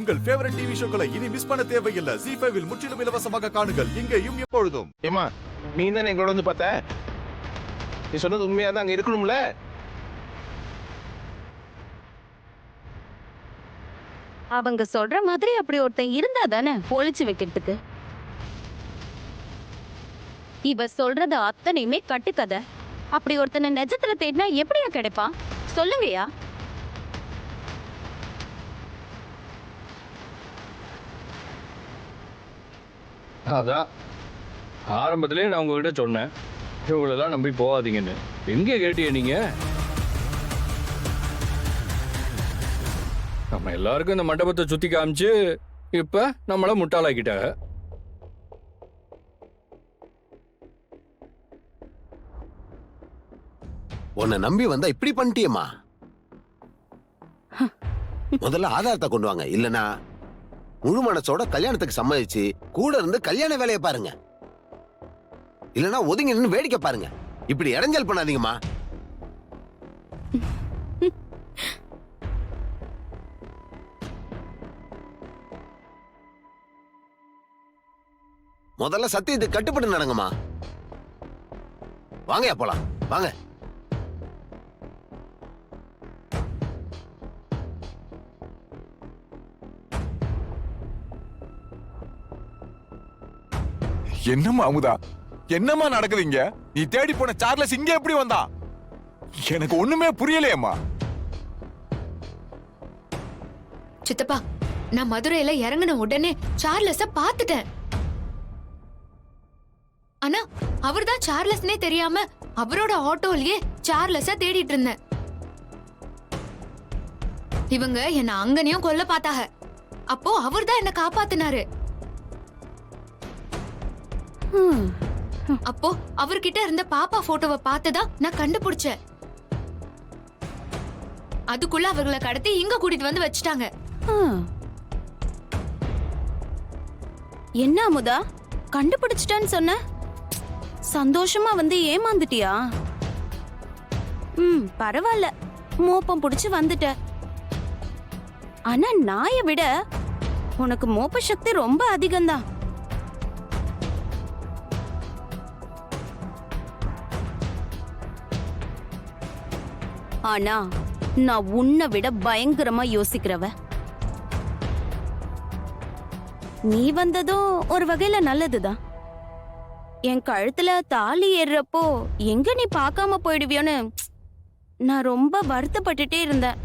உங்கள் favourite TV ஷோக்களை இனி miss பண்ண தேவையில்லை. ZEE5 இல் முற்றிலும் இலவசமாக காணுங்கள். இங்கேயும் எப்பொழுதும். ஏமா நீ தானே எங்களோட வந்து பார்த்த? நீ சொன்னது உண்மையா தான் அங்க இருக்கணும்ல? அவங்க சொல்ற மாதிரி அப்படி ஒருத்தன் இருந்தா தானே ஒளிச்சு வைக்கிறதுக்கு. இவ சொல்றது அத்தனையுமே கட்டுக்கதை. அப்படி ஒருத்தனை நிஜத்துல தேடினா எப்படியா கிடைப்பான் சொல்லுங்கயா? அதான் ஆரம்பத்திலே நான் உங்ககிட்ட சொன்னேன், இவங்களெல்லாம் நம்பி போகாதீங்கன்னு. எங்கே கேட்டீங்க நீங்க? நம்ம எல்லாருக்கும் இந்த மண்டபத்தை சுத்தி காமிச்சு இப்ப நம்மள முட்டாளாக்கிட்டாங்க. உன்னை நம்பி வந்தா இப்படி பண்ணிட்டியம்மா. முதல்ல ஆதாரத்தை கொண்டு வாங்க, இல்லனா முழு மனசோட கல்யாணத்துக்கு சம்மதிச்சு கூட இருந்து கல்யாண வேலையை பாருங்க. இல்லனா ஒதுங்கி நின்று வேடிக்கை பாருங்க. இப்படி இடைஞ்சல் பண்ணாதீங்கம்மா. முதல்ல சத்தியத்துக்கு கட்டுப்பட்டு நடங்கம்மா. வாங்கயா போலாம், வாங்க. என்னம்மா அமுதா, என்னம்மா நடக்குதுங்க? நீ தேடி போன சார்லஸ் இங்க எப்படி வந்தா? எனக்கு ஒண்ணுமே புரியலையம்மா. சித்தப்பா, நான் மதுரையில இறங்கின உடனே சார்லஸ பாத்துட்டேன். ஆனா அவர்தான் சார்லஸ்னே தெரியாம அவரோட ஆட்டோலயே சார்லஸ தேடிட்டு இருந்தேன். இவங்க என்ன அங்கனையும் கொல்ல பார்த்தாங்க. அப்போ அவர்தான் என்ன காப்பாத்தினாரு. அப்போ அவர்கிட்ட இருந்த பாப்பா போட்டோவை பார்த்துதான் நான் கண்டுபிடிச்சேன். அதுக்குள்ள அவர்களை கடத்தி இங்க கூட்டிட்டு வந்து வச்சுட்டாங்க. என்ன அமுதா, கண்டுபிடிச்சிட்டான்னு சொன்ன? சந்தோஷமா வந்து ஏமாந்துட்டியா? பரவாயில்ல, மோப்பம் புடிச்சு வந்துட்ட. ஆனா நாயை விட உனக்கு மோப்ப சக்தி ரொம்ப அதிகம்தான். ஆனா நான் உன்னை விட பயங்கரமா யோசிக்கிறவ. நீ வந்ததும் ஒரு வகையில நல்லதுதான். என் கழுத்துல தாலி ஏறுறப்போ எங்க நீ பார்க்காம போயிடுவியோன்னு நான் ரொம்ப வருத்தப்பட்டுட்டே இருந்தேன்.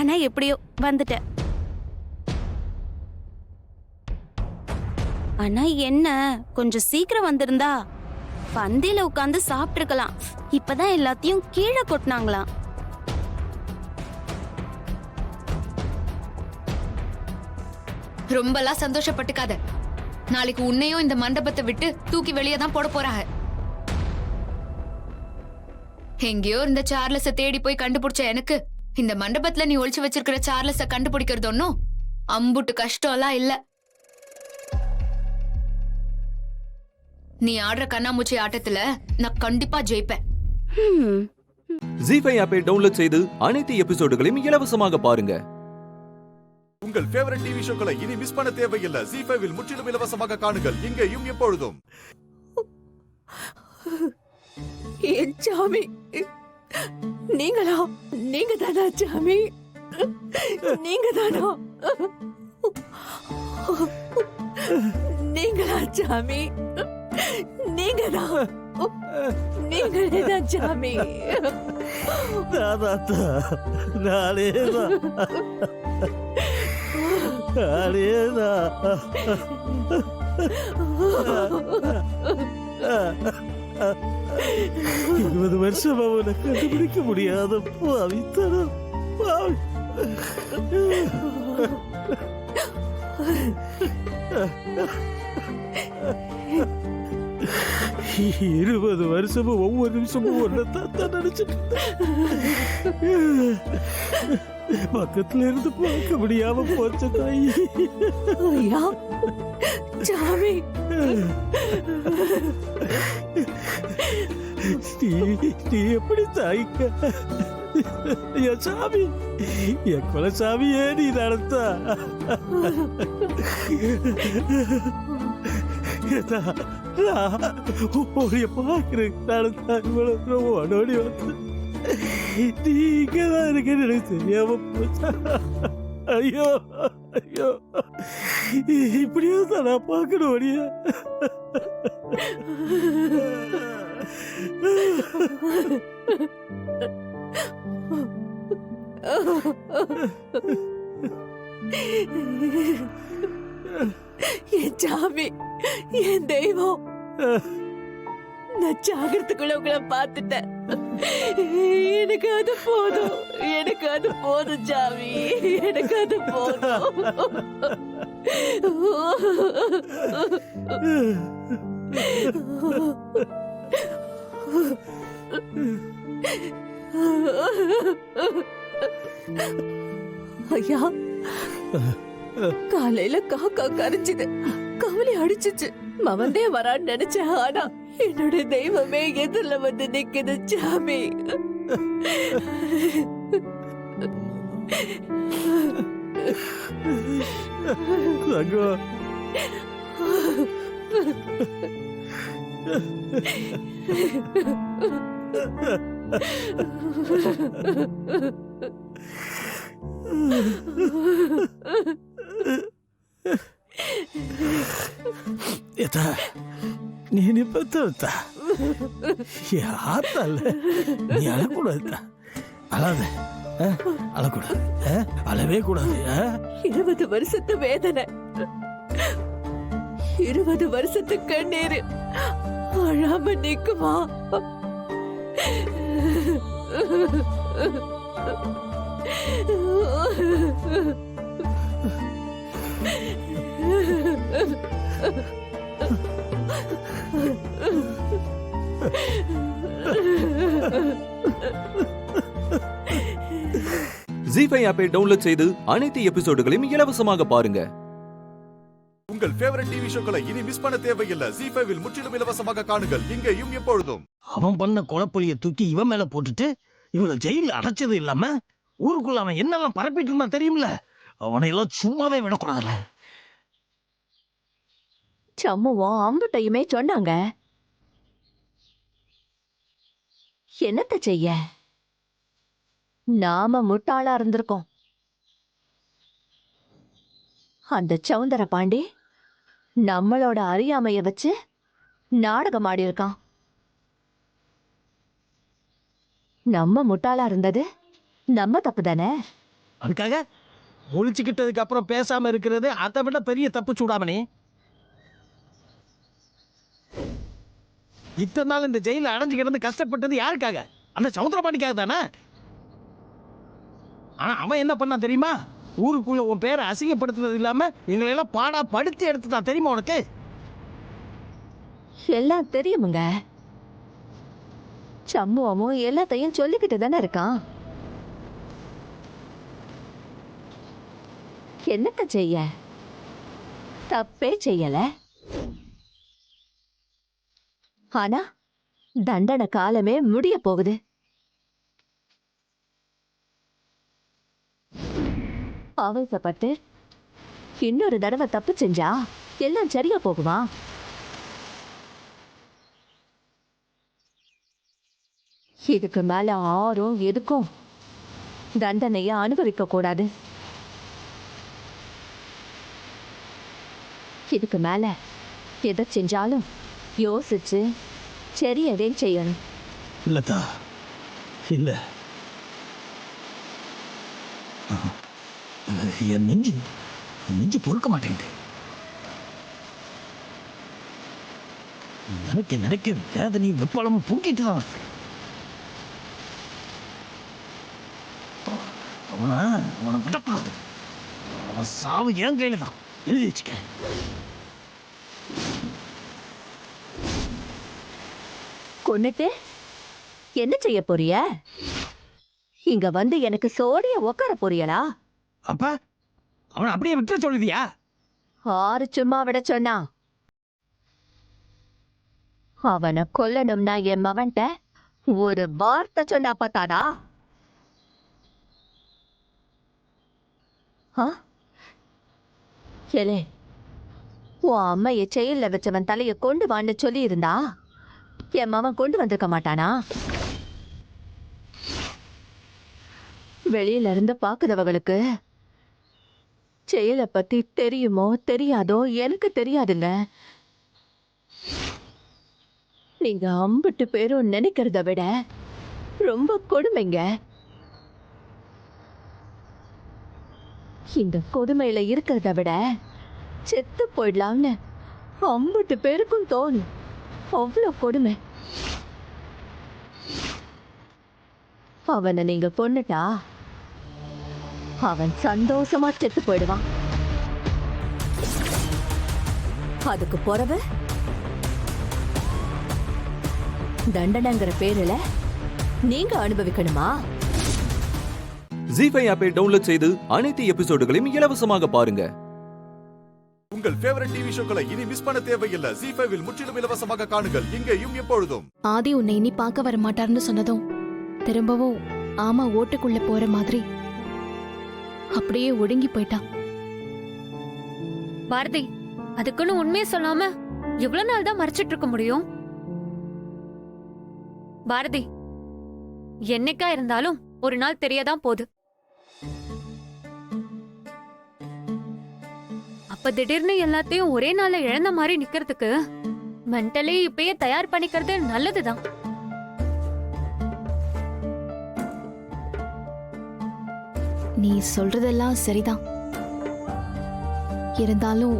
ஆனா எப்படியோ வந்துட்ட. ஆனா என்ன, கொஞ்சம் சீக்கிரம் வந்திருந்தா பந்தியில உட்கார்ந்து சாப்பிட்டு இருக்கலாம். இப்பதான் எல்லாத்தையும் கீழே கொட்டினாங்களாம். ரொம்பலாம் சந்தோஷப்பட்டுக்காத. நாளைக்கு உன்னையும் இந்த மண்டபத்தை விட்டு தூக்கி வெளியே தான் போட போறாங்க. எங்கேயோ இந்த சார்லஸ தேடி போய் கண்டுபிடிச்ச எனக்கு இந்த மண்டபத்துல நீ ஒளிச்சு வச்சிருக்கிற சார்லஸ கண்டுபிடிக்கிறது ஒன்னும் அம்புட்டு கஷ்டம்லாம் இல்ல. நீ ஆடுற கண்ணாமூச்சி ஆட்டத்துல நான் கண்டிப்பா ஜெயிப்பேன். ZEE5 ஆப்பை டவுன்லோட் செய்து அனைத்து எபிசோடுகளையும் இலவசமாக பாருங்க. உங்கள் ஃபேவரட் டிவி ஷோக்களை இனி மிஸ் பண்ண தேவையில்லை. ZEE5 இல் முற்றிலும் இலவசமாக காணுங்கள். இங்கேயும் எப்பொழுதும். என் சாமி, நீங்களா? நீங்க தானா சாமி? நீங்க தானா? நீங்களா சாமி? நீங்கதான், நீங்களேதான் சாமி. இருபது வருஷமா உன்னை கண்டுபிடிக்க முடியாத பாவித்தனம். 20 வருஷமும் ஒவ்வொரு நிமிஷமும் ஒன்னதான் நினைச்சிட்டு பக்கத்துல இருந்து பார்க்க முடியாம போச்ச தாயி. ஐயா சாமி, நீ எப்படி தாய்க்க என் சாமி, என் குலசாமியே நீ நடத்தா. உடைய பாக்குறேன் நடத்தா. இவ்வளவு ஓடோடி வந்து நீங்க தான் இருக்கேன்னு எனக்கு தெரியாம போச்சா. ஐயோ ஐயோ, இப்படியே தான் நான் பார்க்கணும் ஒடியா. என் சாமி, என் தெய்வம், நான் சாகிறதுக்குள்ள உங்களை பார்த்துட்டேன். எனக்கு அது போதும், எனக்கு அது போதும் சாமி, எனக்கு அது போதும். ஐயா, காலையில காக்கா கரைச்சுது, கவலை அடிச்சுச்சு. மவந்தே வரான்னு நினைச்சேன். ஆனா என்னோட தெய்வமே எதிரில வந்து நிக்குது சாமி. தங்கம், ஏத்தா, நீ நிப்பத்தா ஆத்தல்ல, நீ அழக்கூடாதுதா. அழாத, அழக்கூடாது, அழவே கூடாது. 20 வருஷத்து வேதனை, 20 வருஷத்து கண்ணீர் அழாம நிக்குமா? ஜீ5 ஆப்பை டவுன்லோட் செய்து அனைத்து எபிசோடுகளையும் இலவசமாக பாருங்க. உங்கள் ஃபேவரட் டிவி ஷோக்களை இனி மிஸ் பண்ண தேவையில்லை. ஜீ5 இல் முற்றிலும் இலவசமாக காணுங்கள், இங்கேயும் எப்பொழுதும். அவன் பண்ண கொலைப்பொழிய தூக்கி இவன் மேல போட்டுட்டு இவனை ஜெயில அடைச்சது இல்லாம ஊருக்குள்ள அவன் என்னெல்லாம் பரப்பிட்டு இருந்தான் தெரியுமில்ல. அவனை எல்லாம் சும்மாவே விடக்கூடாதுல. சம்முவும் அம்புட்டையுமே சொன்னாங்க. என்னத்த செய்ய, நாம முட்டாளா இருந்திருக்கோம். அந்த சௌந்தர பாண்டி நம்மளோட அறியாமைய வச்சு நாடகம் ஆடி இருக்கான். நம்ம முட்டாளா இருந்தது நம்ம தப்பு தானே. அதுக்காக ஒழிச்சுக்கிட்டதுக்கு அப்புறம் பேசாம இருக்கிறது அதை விட பெரிய தப்பு. சூடாமணி, இத்தனை நாள் இந்த ஜெயில அடைஞ்சு கிடந்து கஷ்டப்பட்டது யாருக்காக? அந்த சமுத்திரபாண்டிக்காக தானே. ஆனா அவன் என்ன பண்ணான் தெரியுமா? ஊருக்குள்ள உன் பேரை அசிங்கப்படுத்துறது இல்லாம எங்களை எல்லாம் பாடா படுத்தி எடுத்துதான். தெரியுமா உனக்கு? எல்லாம் தெரியுமுங்க. சம்முவமும் எல்லாத்தையும் சொல்லிக்கிட்டு தானே இருக்கான். என்னத்த செய்ய, தப்பே செய்யல. ஆனா தண்டனை காலமே முடிய போகுது. ஆவேசப்பட்டு இன்னொரு தடவை தப்பு செஞ்சா எல்லாம் சரியா போகுமா? இதுக்கு மேல ஆரும் எதுக்கும் தண்டனைய அனுபவிக்க கூடாது. இதுக்கு மேல எதை செஞ்சாலும் யோசிச்சு சரியவே செய்யணும். இல்லத்தா, இல்ல, என் நெஞ்சு பொறுக்க மாட்டேங்குது. நினைக்க வேதனை வெப்பாளமும் பூட்டிட்டு தான். அவனை விடக்கூடாது. அவன் சாவு என் கையில தான். எழுதி வச்சுக்க. கொன்னுட்டு என்ன செய்ய போறிய? இங்க வந்து எனக்கு சோடிய உக்கார போறியலா? அப்ப அவனை அப்படியே விட்டு சொல்லுதியா? ஆறு சும்மா விட சொன்னா? அவனை கொல்லணும்னா என் மவன்ட்ட ஒரு வார்த்தை சொன்னா பார்த்தாடா. ஏலே, உன் அம்மைய செயல்ல வச்சவன் தலைய கொண்டு வான்னு சொல்லி இருந்தா என் மாமன் கொண்டு வந்திருக்க மாட்டானா? வெளியில இருந்து பாக்குறவங்களுக்கு செயலை பத்தி தெரியுமோ தெரியாதோ எனக்கு தெரியாதுல்ல. நீங்க அம்பிட்டு பேரும் நினைக்கிறத விட ரொம்ப கொடுமைங்க. இந்த கொடுமையில இருக்கிறத விட செத்து போயிடலாம்னு அம்பிட்டு பேருக்கும் தோணும். அவ்வளோ கொடுமை. அவனை நீங்க கொன்னுட்டா அவன் சந்தோஷமா செத்து போயிடுவான். அதுக்கு போறவ தண்டனைங்கிற பேருல நீங்க அனுபவிக்கணுமா? ஜி5 ஆப்பை டவுன்லோட் செய்து அனைத்து எபிசோடுகளையும் இலவசமாக பாருங்க. உங்கள் ஃபேவரட் டிவி ஷோக்களை இனி மிஸ் பண்ண தேவையில்லை. ஜி5 இல் முற்றிலும் இலவசமாக காணுங்கள் இங்கேயும் எப்பொழுதும். ஆதி உன்னை இனி பார்க்க வர மாட்டார்னு சொன்னதும் திரும்பவும் ஆமா ஓட்டுக்குள்ள போற மாதிரி அப்படியே ஒடுங்கி போயிட்டான். பாரதி, அதுக்குன்னு உண்மையை சொல்லாம எவ்வளவு நாள் தான் மறைச்சிட்டு இருக்க முடியும்? பாரதி, என்னைக்கா இருந்தாலும் ஒரு நாள் தெரியதான் போகுது. அப்ப திடீர்னு எல்லாத்தையும் ஒரே நாள்ல இழந்த மாதிரி நிக்கிறதுக்கு மென்டலி இப்பயே தயார் பண்ணிக்கிறது நல்லதுதான். நீ சொல்றதெல்லாம் சரிதான். இருந்தாலும்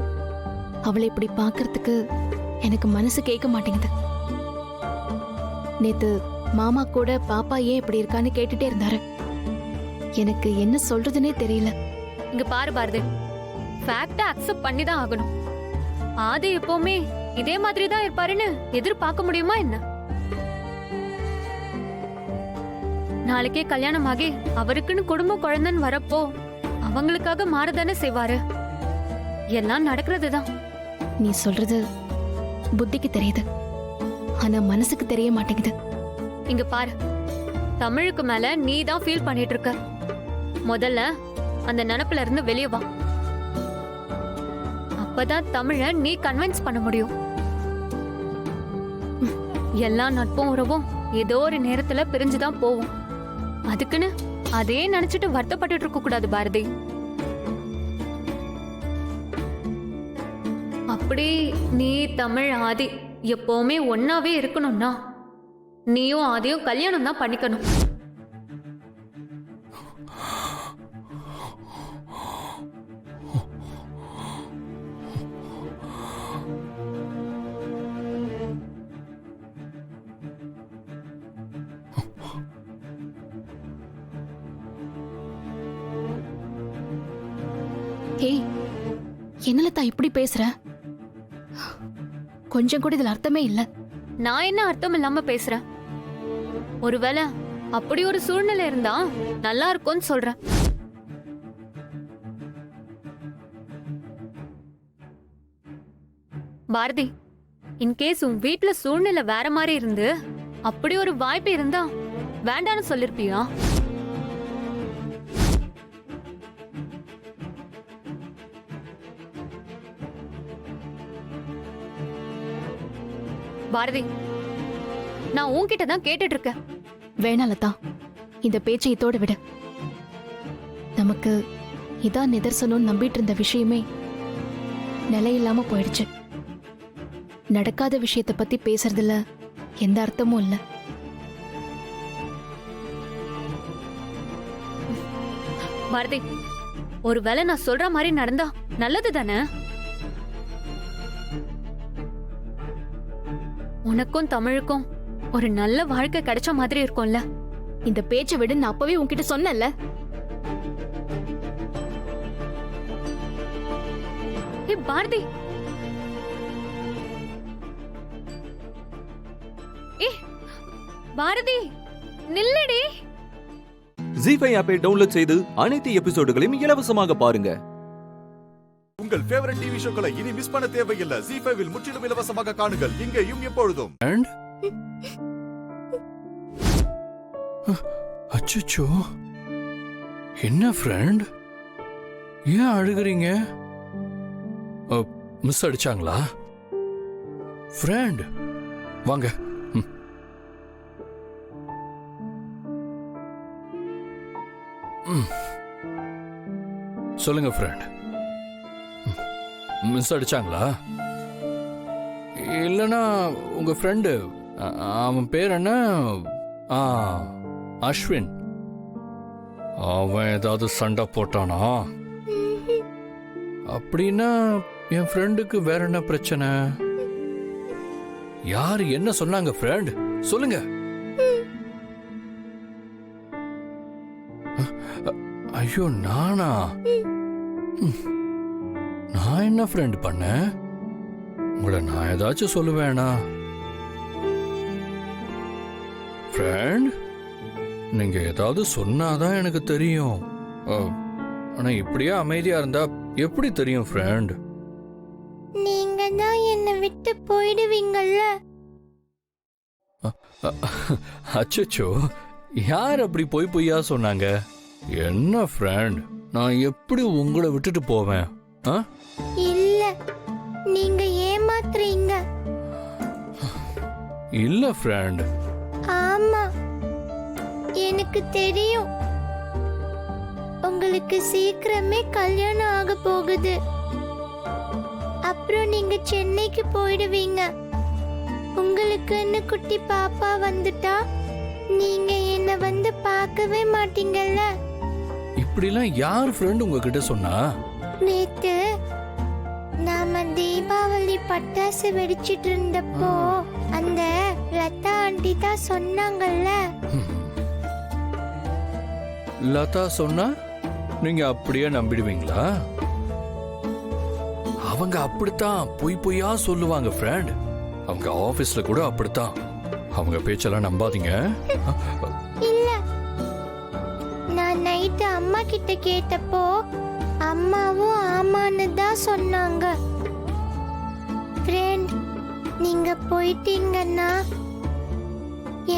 அவளை இப்படி பார்க்கறதுக்கு எனக்கு மனசு கேட்க மாட்டேங்குது. நேத்து மாமா கூட பாப்பா ஏன் இப்படி இருக்கான்னு கேட்டுட்டே இருந்தாரு. எனக்கு என்ன சொல்றதுன்னே தெரியல. இங்க பாரு பாரதி, ஃபேக்ட அக்செப்ட் பண்ணி தான் ஆகணும். ஆதி எப்பவுமே இதே மாதிரி தான் இருப்பாருன்னு எதிர்பார்க்க முடியுமா என்ன? நாளைக்கே கல்யாணம் ஆகி அவருக்குன்னு குடும்பம் குழந்தைன்னு வரப்போ அவங்களுக்காக மாறதானே செய்வாரு. எல்லாம் நடக்கிறதுதான். நீ சொல்றது புத்திக்கு தெரியுது, ஆனா மனசுக்கு தெரிய மாட்டேங்குது. இங்க பாரு, தமிழுக்கு மேல நீ தான் ஃபீல் பண்ணிட்டு இருக்க. முதல்ல அந்த நினைப்புல இருந்து வெளியே வா. அப்பதான் தமிழ நீ கன்வின்ஸ் பண்ண முடியும். எல்லா நட்பும் உறவும் ஏதோ ஒரு நேரத்துல பிரிஞ்சுதான் போவோம். அதுக்குன்னு அதே நினைச்சிட்டு வருத்தப்பட்டு இருக்க கூடாது பாரதி. அப்படி நீ தமிழ் ஆதி எப்பவுமே ஒன்னாவே இருக்கணும்னா நீயும் ஆதியும் கல்யாணம் தான் பண்ணிக்கணும். ஏய், என்னலதா இப்படி பேசுற? கொஞ்சம் கூட இதுல அர்த்தமே இல்ல. நான் என்ன அர்த்தம் இல்லாம பேசுறேன்? ஒருவேளை அப்படி ஒரு சூழ்நிலை இருந்தா நல்லா இருக்கும்னு சொல்றேன். பாரதி, இன்கேஸ் உன் வீட்டுல சூழ்நிலை வேற மாதிரி இருந்து அப்படி ஒரு வாய்ப்பு இருந்தா வேண்டான்னு சொல்லிருப்பியா? பாரதி, நான் உன்கிட்ட தான் கேட்டுட்டு இருக்கேன். வேணாம் லதா, இந்த பேச்சை இதோட விடு. நமக்கு இதான் நிதர்சனம் நம்பிட்டு இருந்த விஷயமே நிலையில்லாம போயிடுச்சு. நடக்காத விஷயத்தை பத்தி பேசுறதுல எந்த அர்த்தமும் இல்ல. பாரதி, ஒருவேளை நான் சொல்ற மாதிரி நடந்தா நல்லது தானே? உனக்கும் தமிழுக்கும் ஒரு நல்ல வாழ்க்கை கிடைச்ச மாதிரி இருக்கும்ல. இந்த பேச்சை விடு, நான் அப்பவே உன்கிட்ட சொன்னேன்ல. பாரதி, பாரதி நில்லடி. ஜி5 ஆப்பை டவுன்லோட் செய்து அனைத்து எபிசோடுகளையும் இலவசமாக பாருங்க. உங்கள் ஃபேவரட் டிவி ஷோக்களை இனி மிஸ் பண்ண தேவையில்லை. ஜி5 இல் முற்றிலும் இலவசமாக காணுங்கள் இங்கேயும் எப்பொழுதும். அச்சச்சோ, என்ன ஃப்ரெண்ட், ஏன் அழுகுறீங்க? மிஸ் அடிச்சாங்களா? ஃப்ரெண்ட் வாங்க. சொல்லுங்க ஃப்ரெண்ட். மிஸ் அடிச்சாங்களா? இல்லைன்னா உங்க ஃப்ரெண்டு அவன் பேர் என்ன? அஸ்வின். அவன் ஏதாவது சண்டை போட்டானா? அப்படின்னா என் ஃப்ரெண்டுக்கு வேற என்ன பிரச்சனை? யாரு என்ன சொன்னாங்க ஃப்ரெண்ட்? சொல்லுங்க. ஐயோ நானா? நான் என்ன ஃப்ரெண்ட் பண்ணேன்? உங்களை நான் ஏதாச்சும் சொல்லுவேனா? ஃப்ரெண்ட், நீங்க ஏதாவது சொன்னாதான் எனக்கு தெரியும். ஆனா இப்படியே அமைதியா இருந்தா எப்படி தெரியும் ஃப்ரெண்ட்? நீங்க தான் என்னை விட்டு போயிடுவீங்கல்ல. அச்சச்சோ, யார் அப்படி பொய்யா சொன்னாங்க? என்ன ஃப்ரெண்ட், நான் எப்படி உங்களை விட்டுட்டு போவேன்? இல்ல, நீங்க ஏமாத்துறீங்க. இல்ல ஃப்ரெண்ட். ஆமா, எனக்கு தெரியும். உங்களுக்கு சீக்கிரமே கல்யாணம் ஆக போகுது. அப்புறம் நீங்க சென்னைக்கு போயிடுவீங்க. உங்களுக்குன்னு குட்டி பாப்பா வந்துட்டா நீங்க என்ன வந்து பார்க்கவே மாட்டீங்கல்ல. இப்படிலாம் யார் ஃப்ரெண்ட் உங்ககிட்ட சொன்னா? நேத்து நாம தீபாவளி பட்டாசு வெடிச்சிட்டு இருந்தப்போ அந்த லதா ஆண்டி தான் சொன்னாங்கல்ல. லதா சொன்னா நீங்க அப்படியே நம்பிடுவீங்களா? அவங்க அப்படித்தான் பொய்யா சொல்லுவாங்க ஃப்ரெண்ட். அவங்க ஆபீஸ்ல கூட அப்படித்தான். அவங்க பேச்செல்லாம் நம்பாதீங்க. இல்ல, நான் நைட்டு அம்மா கிட்ட கேட்டப்போ அம்மாவும் ஆமான்னு தான் சொன்னாங்க. ஃப்ரெண்ட், நீங்க போயிட்டீங்கன்னா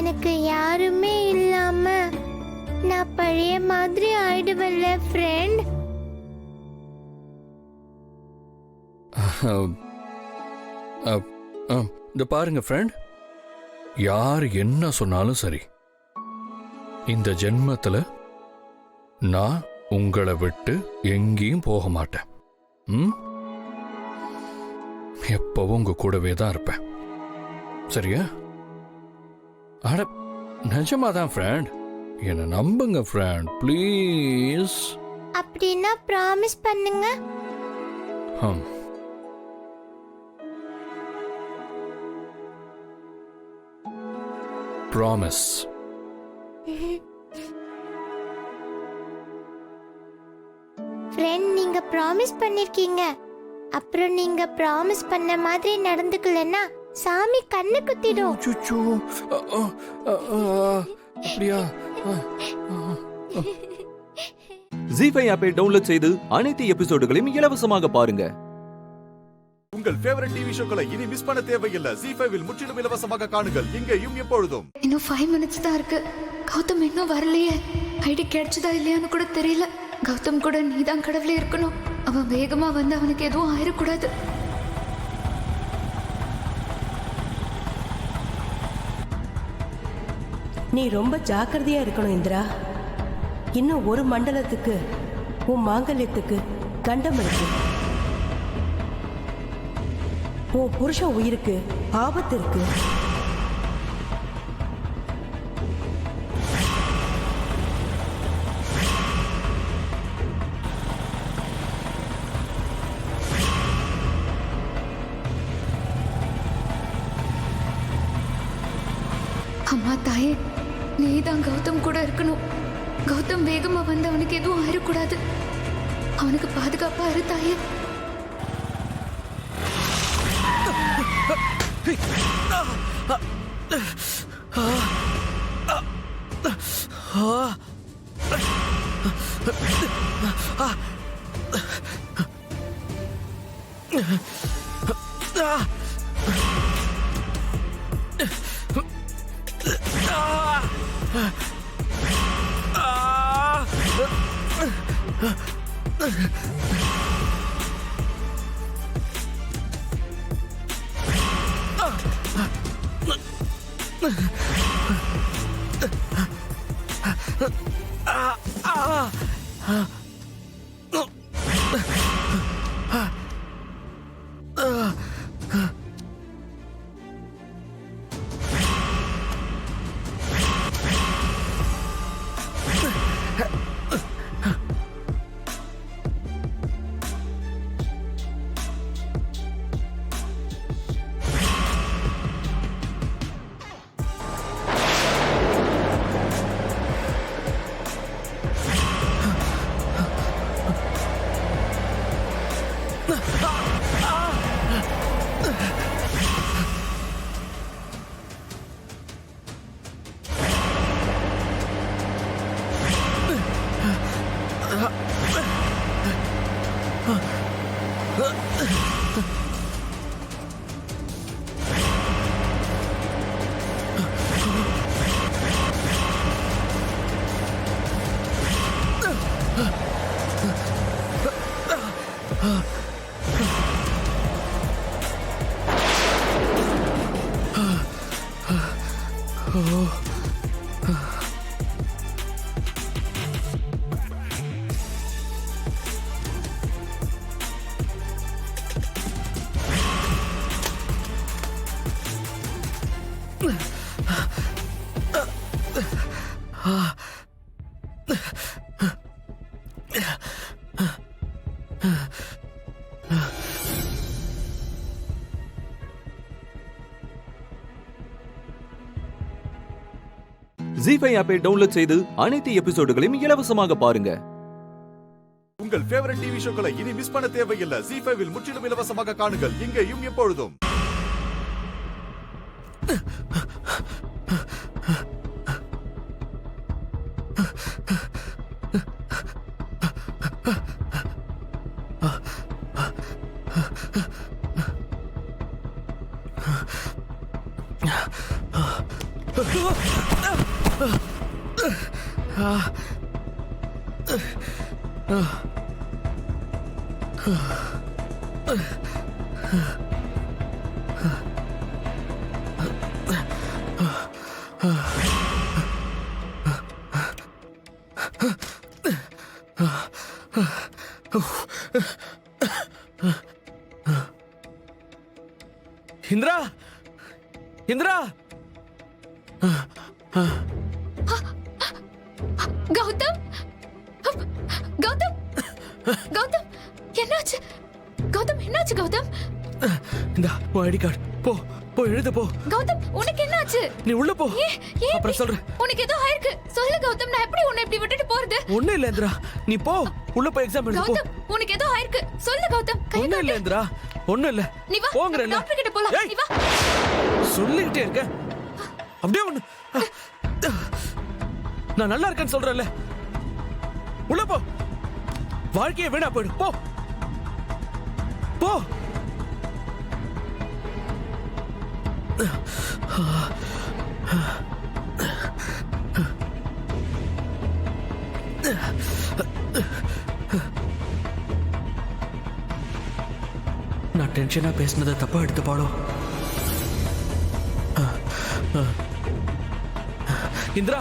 எனக்கு யாருமே இல்லாம நான் பழைய மாதிரி ஆயிடுவல்ல ஃப்ரெண்ட். இந்த பாருங்க ஃப்ரெண்ட், யார் என்ன சொன்னாலும் சரி, இந்த ஜென்மத்துல நான் உங்களை விட்டு எங்கேயும் போக மாட்டேன். எப்பவும் உங்க கூடவே தான் இருப்பேன். சரியா? அட நிஜமாதான் ஃப்ரெண்ட், என்ன நம்புங்க ஃப்ரெண்ட், ப்ளீஸ். அப்படின்னா ப்ராமிஸ் பண்ணுங்க. ப்ராமிஸ். ஃப்ரெண்ட், நீங்க ப்ராமிஸ் பண்ணிருக்கீங்க. அப்புறம் நீங்க ப்ராமிஸ் பண்ண மாதிரி நடந்துக்கலன்னா சாமி கண்ணு குத்திடும். அப்படியா? ஜீஃபை ஆப்பை டவுன்லோட் செய்து அனைத்து எபிசோடுகளையும் இலவசமாக பாருங்க. உங்கள் ஃபேவரட் டிவி ஷோக்களை இனி மிஸ் பண்ண தேவையில்லை. ஜீ5 முற்றிலும் இலவசமாக காணுங்கள், இங்கேயும் எப்பொழுதும். இன்னும் 5 minutes தான் இருக்கு. கௌதம் இன்னும் வரலையே. ஐடி கிடைச்சதா இல்லையான்னு கூட தெரியல. கௌதம் கூட நீதான் கடவுளே இருக்கணும். அவன் வேகமா வந்து அவனுக்கு எதுவும் ஆயிடக்கூடாது. நீ ரொம்ப ஜாக்கிரதையா இருக்கணும் இந்திரா. இன்னும் ஒரு மண்டலத்துக்கு உன் மாங்கல்யத்துக்கு கண்டம் இருக்கு. உன் புருஷன் உயிருக்கு ஆபத்து இருக்கு. அம்மா தாயே, நீதான் கௌதம் கூட இருக்கணும். கௌதம் வேகமா வந்து அவனுக்கு எதுவும் ஆயிடக்கூடாது. அவனுக்கு பாதுகாப்பா இரு தாயே. ஜீ5 ஆப்பை டவுன்லோட் செய்து அனைத்து எபிசோடுகளையும் இலவசமாக பாருங்க. உங்கள் ஃபேவரட் டிவி ஷோக்களை இனி மிஸ் பண்ண தேவையில்லை. ஜீ5 முற்றிலும் இலவசமாக காணுங்கள் இங்கேயும் எப்பொழுதும். இந்திரா, இந்திரா, கௌதம், கௌதம், கௌதம், என்னாச்சு? கௌதம், என்னாச்சு கௌதம்? இந்தா உன் ஐடி கார்டு. போ போ, எழுத போ. கௌதம், உனக்கு என்னாச்சு? நீ உள்ள போ, ஏன் அப்புறம் சொல்றேன். உனக்கு ஏதோ ஆயிருக்கு. சொல்லு கௌதம், நான் எப்படி உன்னை இப்படி விட்டுட்டு போறது? ஒண்ணு இல்ல இந்திரா, நீ போ, உள்ள போய் எக்ஸாம் எழுது போ. கௌதம், உனக்கு ஏதோ ஆயிருக்கு. சொல்லு கௌதம். ஒண்ணு இல்ல இந்திரா, ஒண்ணு இல்ல. நீ வா, போங்கறேன். டாக்டர் கிட்ட போலாம். நீ வா. சொல்லிக்கிட்டே இருக்க. அப்படியே ஒண்ணு. நான் நல்லா இருக்கேன்னு சொல்றேன்ல. உள்ள போ. வாழ்க்கையே வீணா போயிடு. போ போ. நான் டென்ஷனா பேசினதை தப்பா எடுத்து பாடோ. இந்திரா,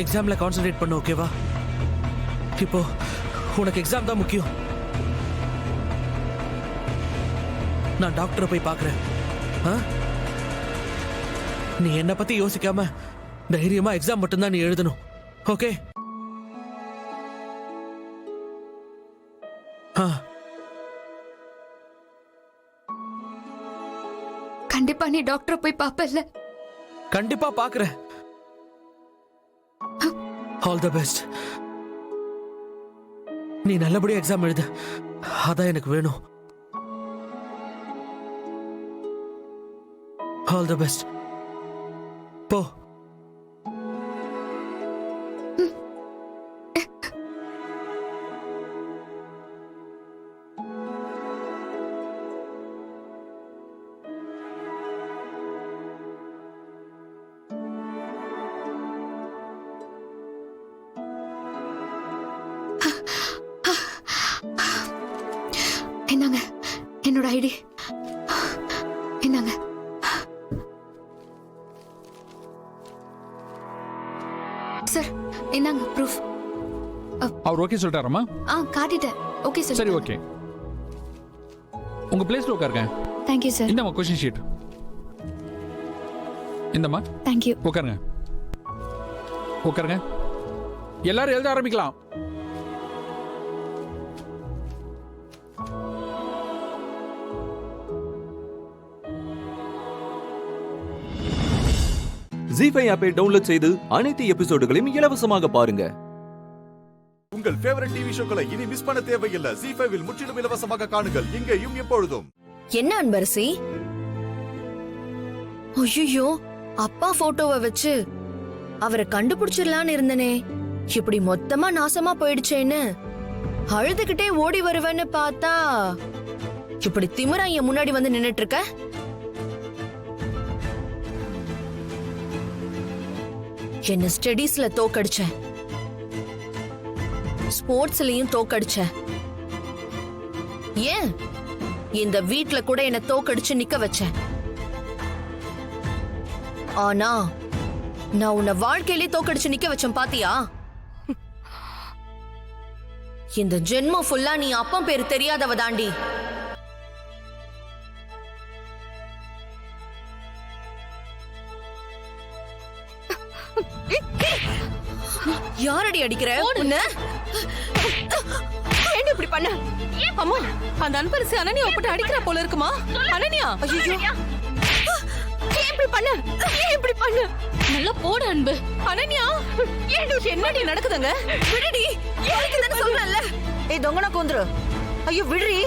எக்ஸாம்ல கான்சென்ட்ரேட் பண்ணு, ஓகேவா? இப்போ உனக்கு எக்ஸாம் தான் முக்கியம். நான் டாக்டரை போய் பார்க்கறேன். நீ என்ன பத்தி யோசிக்காம தைரியமா எக்ஸாம் மட்டும்தான் நீ எழுதணும், ஓகே? கண்டிப்பா நீ டாக்டரை போய் பாப்பல்ல? கண்டிப்பா பாக்குறேன். All the best. நீ நல்லபடியா எக்ஸாம் எழுது, அதான் எனக்கு வேணும். All the best. போ. என்னங்க என்னோட ஐடி என்னங்க. சார் என்னங்க ப்ரூஃப். அவர் ஓகே சொல்லிட்டாரம்மா? காட்டிட்டேன். Okay sir. சரி ஓகே, உங்க பிளேஸ்ல உட்காருங்க. Thank you sir. இந்தம்மா கொஸ்டின் ஷீட். இந்தம்மா. தேங்க்யூ. உட்காருங்க உட்காருங்க. எல்லாரும் எழுத ஆரம்பிக்கலாம். ஜி5 ஆப்பை டவுன்லோட் செய்து அனைத்து எபிசோடுகளையும் இலவசமாக பாருங்க. உங்கள் ஃபேவரட் டிவி ஷோக்களை இனி மிஸ் பண்ண தேவையில்லை. ஜி5 முற்றிலும் இலவசமாக காணுங்கள், இங்கேயும் எப்பொழுதும். என்ன அன்பரசி? ஐயோ, அப்பா போட்டோவை வச்சு அவரை கண்டுபிடிச்சிடலான்னு இருந்தனே, இப்படி மொத்தமா நாசமா போயிடுச்சேன்னு அழுதுகிட்டே ஓடி வருவேன்னு பார்த்தா இப்படி திமிரா என் முன்னாடி வந்து நின்னுட்டு இருக்க. என்ன ஸ்டடீஸ்ல தோக்கடிச்ச, ஸ்போர்ட்ஸ்லயும் தோக்கடிச்ச, ஏன் இந்த வீட்ல கூட என்ன தோக்கடிச்சு நிக்க வச்ச. ஆனா நான் உன்னை வாழ்க்கையிலே தோக்கடிச்சு நிக்க வச்சேன் பாத்தியா? இந்த ஜென்மம் ஃபுல்லா நீ அப்பா பேரு தெரியாதவ தாண்டி. யாரடி அடிக்கிற? உன்னை என்ன இப்படி பண்ண? அம்மா, அந்த அன்பரசி அனன்யா போட்டு அடிக்கிற போல இருக்குமா? அனன்யா, ஐயோ, ஏன் இப்படி பண்ண? ஏன் இப்படி பண்ண? நல்லா போடு அன்பு. அனன்யா, என்னடி நடக்குதுங்க? விடுடி, ஏன் சொல்றேன்ல. ஏய் தொங்கன கோந்துரு, ஐயோ விடுடி.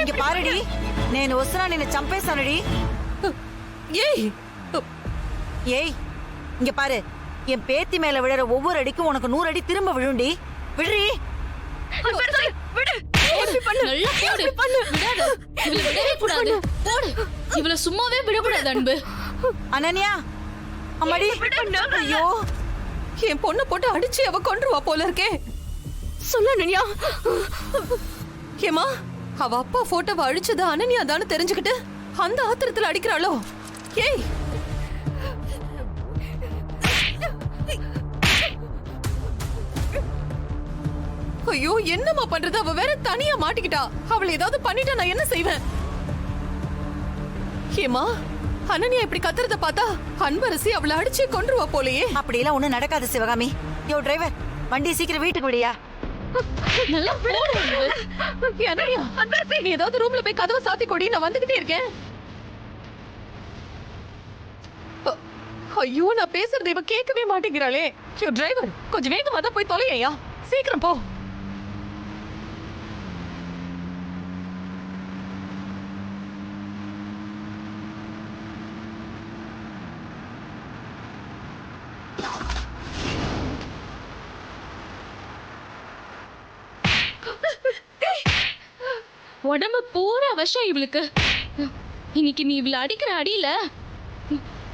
இங்க பாருடி, నేను వస్తున్నా, నిన్ను చంపేస్తానుడి. ஏய் ஏய் இங்க பாரு, என் பேத்தி மேல விழுற ஒவ்வொரு அடிக்கும் உனக்கு 100 அடி திரும்ப விழுண்டி. விடுறி. இவள சும்மாவே விடக்கூடாது அன்பு. அனன்யா, அம்மாடி, ஐயோ, என் பொண்ணு போட்டு அடிச்சு அவ கொன்றுவா போல இருக்கே. சொல்ல அனன்யா. ஏமா, அவ அப்பா போட்டோவை அழிச்சது அனன்யா தானு தெரிஞ்சுக்கிட்டு அந்த ஆத்திரத்துல அடிக்கிறாளோ? ஏய், ஐயோ, என்னம்மா பண்றது? அவ வேற தனியா மாட்டிக்கிட்டா. அவளை ஏதாவது பண்ணிட்டா நான் என்ன செய்வேன்? ஏமா, அனன்யா இப்படி கத்துறத பார்த்தா அன்பரசி அவளை அடிச்சு கொன்றுவா போலயே. அப்படியெல்லாம் ஒண்ணும் நடக்காது சிவகாமி. யோ டிரைவர், வண்டி சீக்கிரம் வீட்டுக்கு விடியா. நல்லா போடு அனன்யா. அன்பரசி, நீ ஏதாவது ரூம்ல போய் கதவை சாத்தி கொடி, நான் வந்துகிட்டே இருக்கேன். ஐயோ, நான் பேசுறது இவ கேட்கவே மாட்டேங்கிறாளே. யோ டிரைவர், கொஞ்சம் வேகமா தான் போய் தொலையா. சீக்கிரம் போ. உடம்பு பூரா விஷம் இவளுக்கு. இன்னைக்கு நீ இவள அடிக்கிற அடியில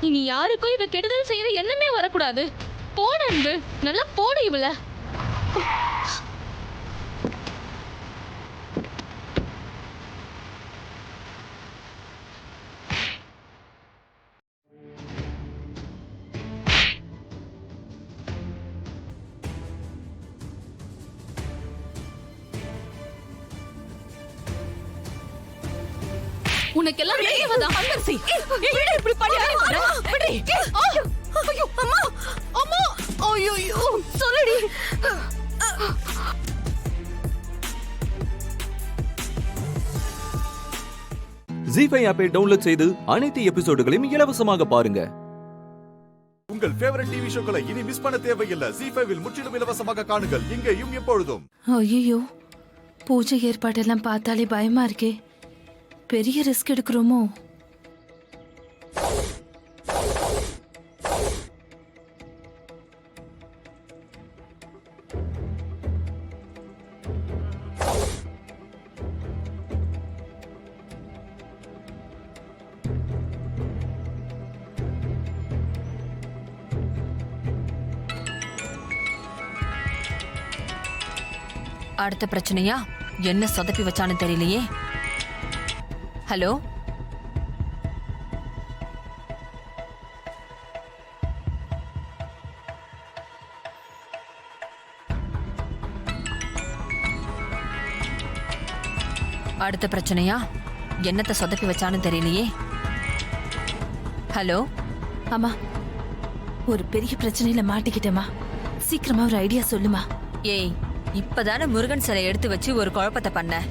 இனி யாருக்கும் இவ கெடுதல் செய்யற எண்ணமே வரக்கூடாது. போன அன்பு, நல்லா போடு இவள. உனக்கெல்லாம் தேவைதான் அன்பரசி. ஏய், இப்படி பண்ணியா? விடுடி. ஐயோ அம்மா, அம்மா, ஐயோ, சொல்லுடி. ஜி5 ஆப்பை டவுன்லோட் செய்து அனைத்து எபிசோடுகளையும் இலவசமாக பாருங்க. உங்கள் ஃபேவரட் டிவி ஷோக்களை இனி மிஸ் பண்ண தேவையில்லை. ஜி5 முற்றிலும் இலவசமாக காணுங்கள், இங்கேயும் எப்பொழுதும். ஐயோ, பூஜை ஏற்பாடெல்லாம் பார்த்தாலே பயமா இருக்கே. பெரிய ரிஸ்க் எடுக்கிறோமோ? அடுத்த பிரச்சனையா என்ன சொதப்பி வச்சான்னு தெரியலையே. ஹலோ, அடுத்த பிரச்சனையா என்னத்த சொதப்பி வச்சான்னு தெரியலையே. ஹலோ, அம்மா, ஒரு பெரிய பிரச்சனையில மாட்டிக்கிட்டேமா. சீக்கிரமா ஒரு ஐடியா சொல்லுமா. ஏய், இப்பதானே முருகன் சிலை எடுத்து வச்சு ஒரு குழப்பத்தை பண்ண,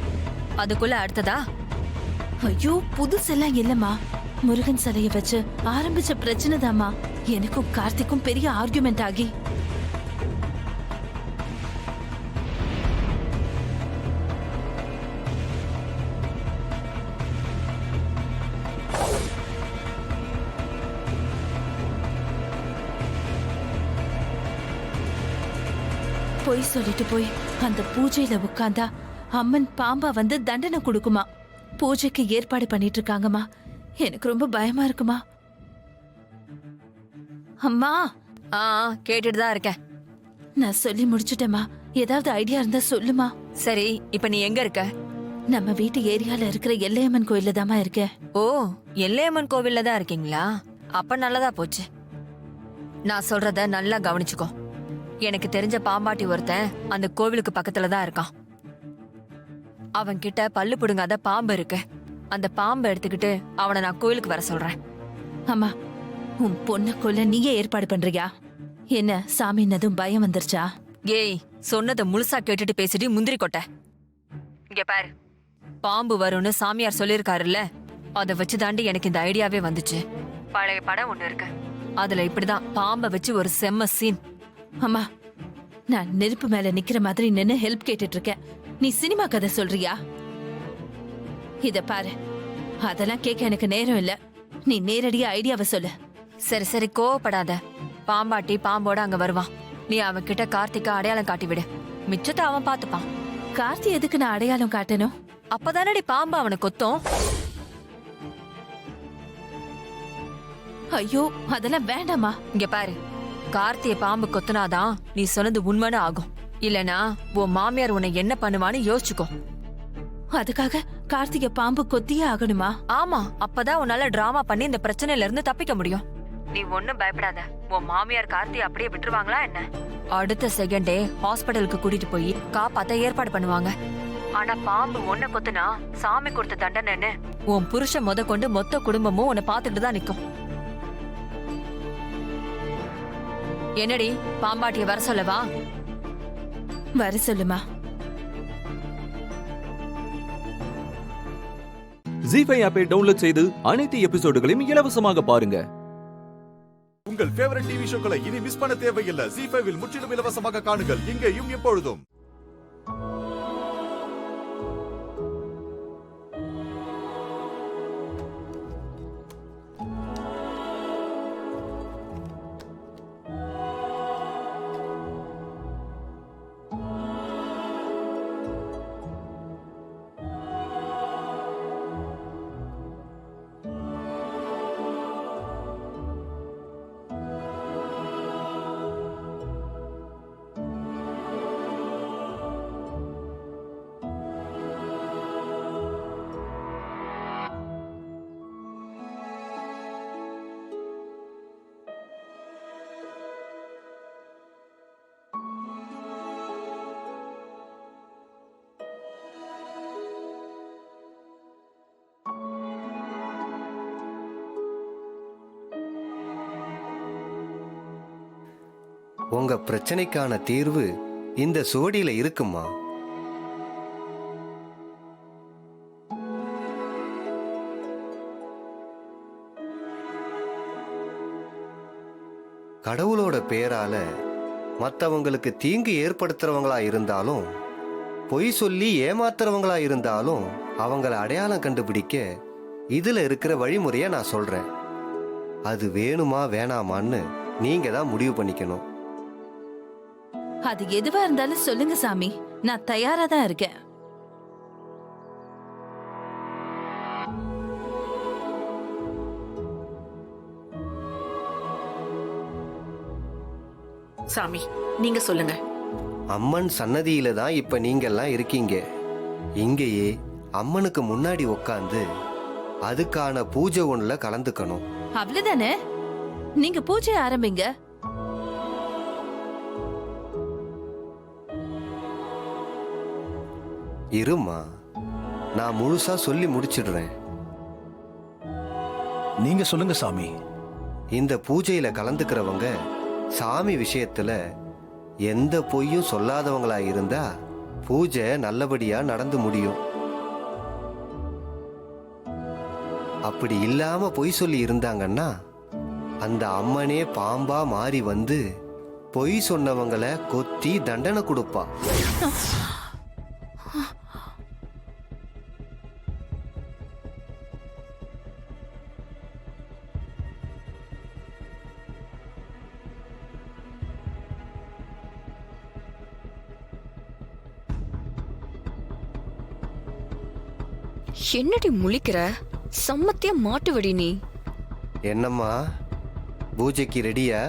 அதுக்குள்ள அடுத்ததா? ஐயோ, புதுசெல்லாம் இல்லம்மா. முருகன் சிலைய வச்சு ஆரம்பிச்ச பிரச்சனை தாம்மா எனக்கும் கார்த்திக்கும் பெரிய ஆர்குமெண்ட் ஆகி. பொய் சொல்லிட்டு போய் அந்த பூஜையில உட்கார்ந்தா அம்மன் பாம்பா வந்து தண்டனை கொடுக்குமா. பூஜைக்கு ஏற்பாடு பண்ணிட்டு இருக்காங்கம்மா. எனக்கு ரொம்ப பயமா இருக்குமா. அம்மா. கேட்டுட்டு தான் இருக்கேன். நான் சொல்லி முடிச்சிட்டேம்மா. ஏதாவது ஐடியா இருந்தா சொல்லுமா. சரி, இப்ப நீ எங்க இருக்க? நம்ம வீட்டு ஏரியால இருக்கிற எல்லையம்மன் கோயில்ல தாமா இருக்கேன். ஓ, எல்லையம்மன் கோவில்ல தான் இருக்கீங்களா? அப்ப நல்லதா போச்சு. நான் சொல்றத நல்லா கவனிச்சுக்கோ. எனக்கு தெரிஞ்ச பாம்பாட்டி ஒருத்தன் அந்த கோவிலுக்கு பக்கத்துல தான் இருக்கான். அவன் கிட்ட பல்லு புடுங்காத பாம்பு இருக்கு. அந்த பாம்பை எடுத்துக்கிட்டு அவனை நான் கோவிலுக்கு வர சொல்றேன். அம்மா, உன் பொண்ணு கொல்ல நீயே ஏற்பாடு பண்றியா? என்ன சாமின்னதும் பயம் வந்துருச்சா? ஏய், சொன்னதை முழுசா கேட்டுட்டு பேசிட்டு முந்திரி கொட்ட. இங்க பாரு, பாம்பு வரும்னு சாமியார் சொல்லிருக்காருல்ல, அதை வச்சு தாண்டி எனக்கு இந்த ஐடியாவே வந்துச்சு. பழைய படம் ஒண்ணு இருக்கு, அதுல இப்படிதான் பாம்பை வச்சு ஒரு செம்ம சீன். அம்மா, நான் நெருப்பு மேல நிக்கிற மாதிரி நின்னு ஹெல்ப் கேட்டுட்டு இருக்கேன். நீ சினிமா கதை சொல்றியா? இத பாரு, அதெல்லாம் கேட்க எனக்கு நேரம் இல்ல. நீ நேரடியா ஐடியாவை சொல்லு. சரி சரி, கோவப்படாத. பாம்பாட்டி பாம்போட அங்க வருவான். நீ அவன்கிட்ட கார்த்திகா அடையாளம் காட்டி விடு. மிச்சத்தை அவன் பாத்துப்பான். கார்த்தி எதுக்கு நான் அடையாளம் காட்டணும்? அப்பதானடி பாம்பு அவனை கொத்தும். ஐயோ, அதெல்லாம் வேண்டாமா. இங்க பாரு, கார்த்திய பாம்பு கொத்துனாதான் நீ சொன்னது உண்மைன்னு ஆகும். இல்லனா உன் மாமியார் உன்னை என்ன பண்ணுவான்னு யோசிச்சுக்கோ. அதுக்காக கார்த்திக பாம்பு கொத்தியே ஆகணுமா? ஆமா, அப்பதான் உன்னால டிராமா பண்ணி இந்த பிரச்சனையில இருந்து தப்பிக்க முடியும். நீ ஒண்ணும் பயப்படாத. உன் மாமியார் கார்த்தி அப்படியே விட்டுருவாங்களா என்ன? அடுத்த செகண்டே ஹாஸ்பிட்டலுக்கு கூட்டிட்டு போய் காப்பாத்த ஏற்பாடு பண்ணுவாங்க. ஆனா பாம்பு ஒன்ன கொத்துனா சாமி கொடுத்த தண்டனைன்னு உன் புருஷன் முத கொண்டு மொத்த குடும்பமும் உன்னை பாத்துட்டு தான் நிக்கும். என்னடி, பாம்பாட்டிய வர சொல்லவா? வர சொல்லுமா. ஜீ5 ஆப்பை டவுன்லோட் செய்து அனைத்து எபிசோடுகளையும் இலவசமாக பாருங்க. உங்கள் ஃபேவரட் டிவி ஷோக்களை இனி மிஸ் பண்ண தேவையில்லை. ஜீ5 முற்றிலும் இலவசமாக காணுங்கள், இங்கேயும் எப்பொழுதும். உங்க பிரச்சனைக்கான தீர்வு இந்த சோடியில இருக்குமா? கடவுளோட பேரால மற்றவங்களுக்கு தீங்கு ஏற்படுத்துறவங்களா இருந்தாலும், பொய் சொல்லி ஏமாத்துறவங்களா இருந்தாலும் அவங்கள அடையாளம் கண்டுபிடிக்க இதுல இருக்கிற வழிமுறைய நான் சொல்றேன். அது வேணுமா வேணாமான்னு நீங்க தான் முடிவு பண்ணிக்கணும். அது எதுவா இருந்தாலும் சொல்லுங்க சாமி, நான் தயாரா தான் இருக்கேன். சாமி, நீங்க சொல்லுங்க. அம்மன் சன்னதியில தான் இப்ப நீங்கெல்லாம் இருக்கீங்க. இங்கேயே அம்மனுக்கு முன்னாடி உட்காந்து அதுக்கான பூஜை ஒண்ணுல கலந்துக்கணும். அவ்வளவுதானே? நீங்க பூஜை ஆரம்பிங்க. இருமா, நான் முழுசா சொல்லி முடிச்சிடுறேன். நீங்க சொல்லுங்க சாமி. இந்த பூஜையில கலந்துக்கிறவங்க சாமி விஷயத்துல எந்த பொய்யும் சொல்லாதவங்களா இருந்தா பூஜை நல்லபடியா நடந்து முடியும். அப்படி இல்லாம பொய் சொல்லி இருந்தாங்கன்னா அந்த அம்மனே பாம்பா மாறி வந்து பொய் சொன்னவங்களை கொத்தி தண்டனை கொடுப்பா. என்னடி முழிக்கிற? சம்மத்தியா மாட்டு வெடி நீ. என்னம்மா, பூஜைக்கு ரெடியா?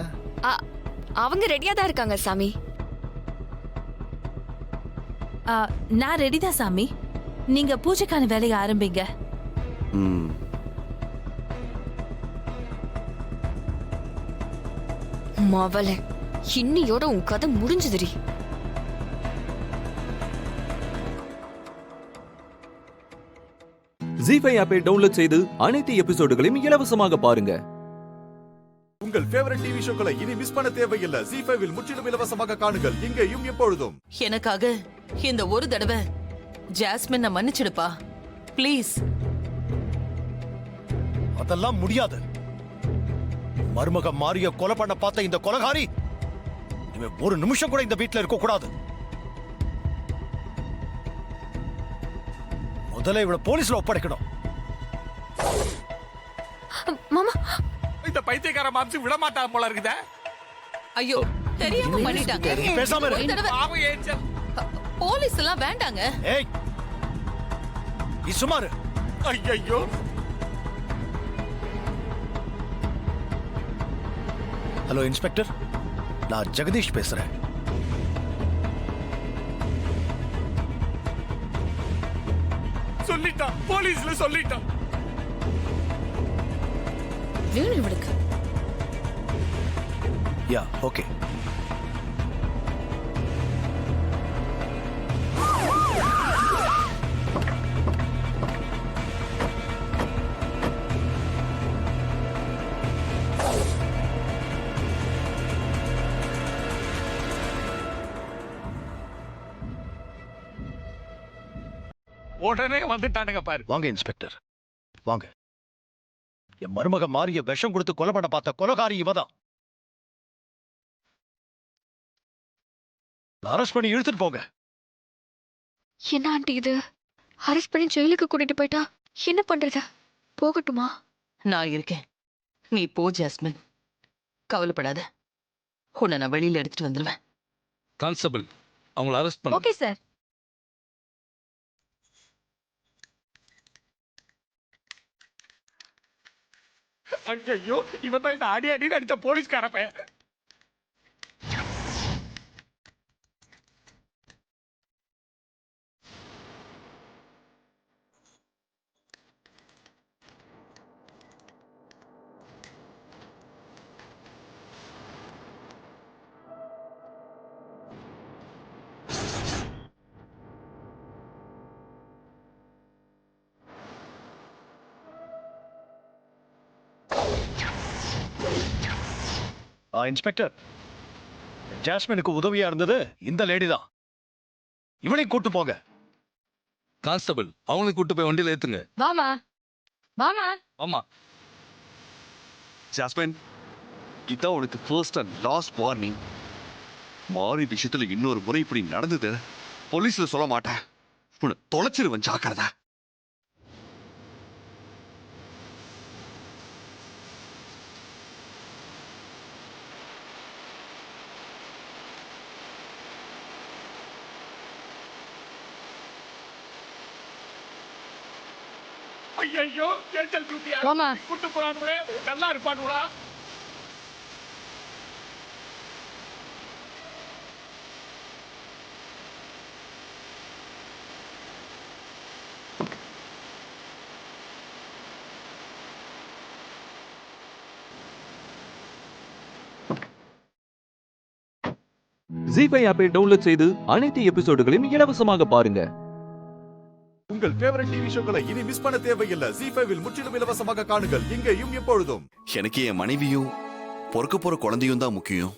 அவங்க ரெடியா தான் இருக்காங்க சாமி. நான் ரெடி தான் சாமி. நீங்க பூஜைக்கான வேலையை ஆரம்பிங்க. மவளே, இன்னியோட உன் கதை முடிஞ்சதுடி. ஜீஃபை ஆப்பை டவுன்லோட் செய்து அனைத்து எபிசோடுகளையும் இலவசமாக பாருங்க. உங்கள் ஃபேவரட் டிவி ஷோக்களை இனி மிஸ் பண்ண தேவையில்லை. ஜீஃபைவில் முற்றிலும் இலவசமாக காணுங்கள், இங்கேயும் எப்பொழுதும். எனக்காக இந்த ஒரு தடவை ஜாஸ்மின் மன்னிச்சிடுப்பா ப்ளீஸ். அதெல்லாம் முடியாது. மருமக மாறிய கொலை பண்ண பார்த்த இந்த கொலைகாரி ஒரு நிமிஷம் கூட இந்த வீட்டுல இருக்க கூடாது. முதல்ல இவளை போலீஸ்ல ஒப்படைக்கணும். மாமா, இந்த பைத்தியக்கார மாம்சி விட மாட்டா போல இருக்குதே. ஐயோ, தெரியாம பண்ணிட்டாங்க. பேசாம இரு. ஒரு தடவை போலீஸ் எல்லாம் வேண்டாங்க. ஏய், நீ சுமாரு. ஐயோ, ஹலோ இன்ஸ்பெக்டர், நான் ஜெகதீஷ் பேசுறேன். சொல்லிட்டான், போலீஸ்ல சொல்லிட்டான். வேணும் இவளுக்கு. யா, ஓகே. உடனே வந்துட்டானுங்க பாரு. வாங்க இன்ஸ்பெக்டர், வாங்க. என் மருமக மாறிய விஷம் கொடுத்து கொலை பண்ண பார்த்த கொலைகாரி இவதான். அரெஸ்ட் பண்ணி இழுத்துட்டு போங்க. என்ன ஆண்டி இது? அரெஸ்ட் பண்ணி ஜெயிலுக்கு கூட்டிட்டு போயிட்டா என்ன பண்றது? போகட்டுமா? நான் இருக்கேன், நீ போ ஜாஸ்மின். கவலைப்படாத, உன்னை நான் வெளியில எடுத்துட்டு வந்துடுவேன். கான்ஸ்டபிள், அவங்கள அரெஸ்ட் பண்ணு. Okay sir. ஐயோ, இவன் தான் இந்த அடி அடி அடித்த போலீஸ்கார பையன். இன்ஸ்பெக்டர், ஜாஸ்மினுக்கு உதவியா இருந்தது இந்த லேடி தான். இவனையும் கூட்டு போங்க. கான்ஸ்டபிள், அவங்களை கூட்டு போய் வண்டியில ஏத்துங்க. வாமா வாமா. ஆமா ஜாஸ்மின், இதான் உனக்கு ஃபர்ஸ்ட் அண்ட் லாஸ்ட் வார்னிங். மாறி விஷயத்துல இன்னொரு முறை இப்படி நடந்தது போலீஸ்ல சொல்ல மாட்டேன். உன்னை தொலைச்சிருவன், ஜாக்கிரதை. ஐயோ, எரிச்சல் தூக்கியா கூட்டு போறானுங்களே. நல்லா இருப்பானுங்களா? ஜீஃபை ஆப்பை டவுன்லோட் செய்து அனைத்து எபிசோடுகளையும் இலவசமாக பாருங்க. உங்கள் ஃபேவரட் டிவி ஷோக்களை இனி மிஸ் பண்ண தேவையில்லை. ஜீஃபைவில் முற்றிலும் இலவசமாக காணுங்கள், இங்கேயும் எப்பொழுதும். எனக்கு என் மனைவியும் பொறுக்க போற குழந்தையும் தான் முக்கியம்.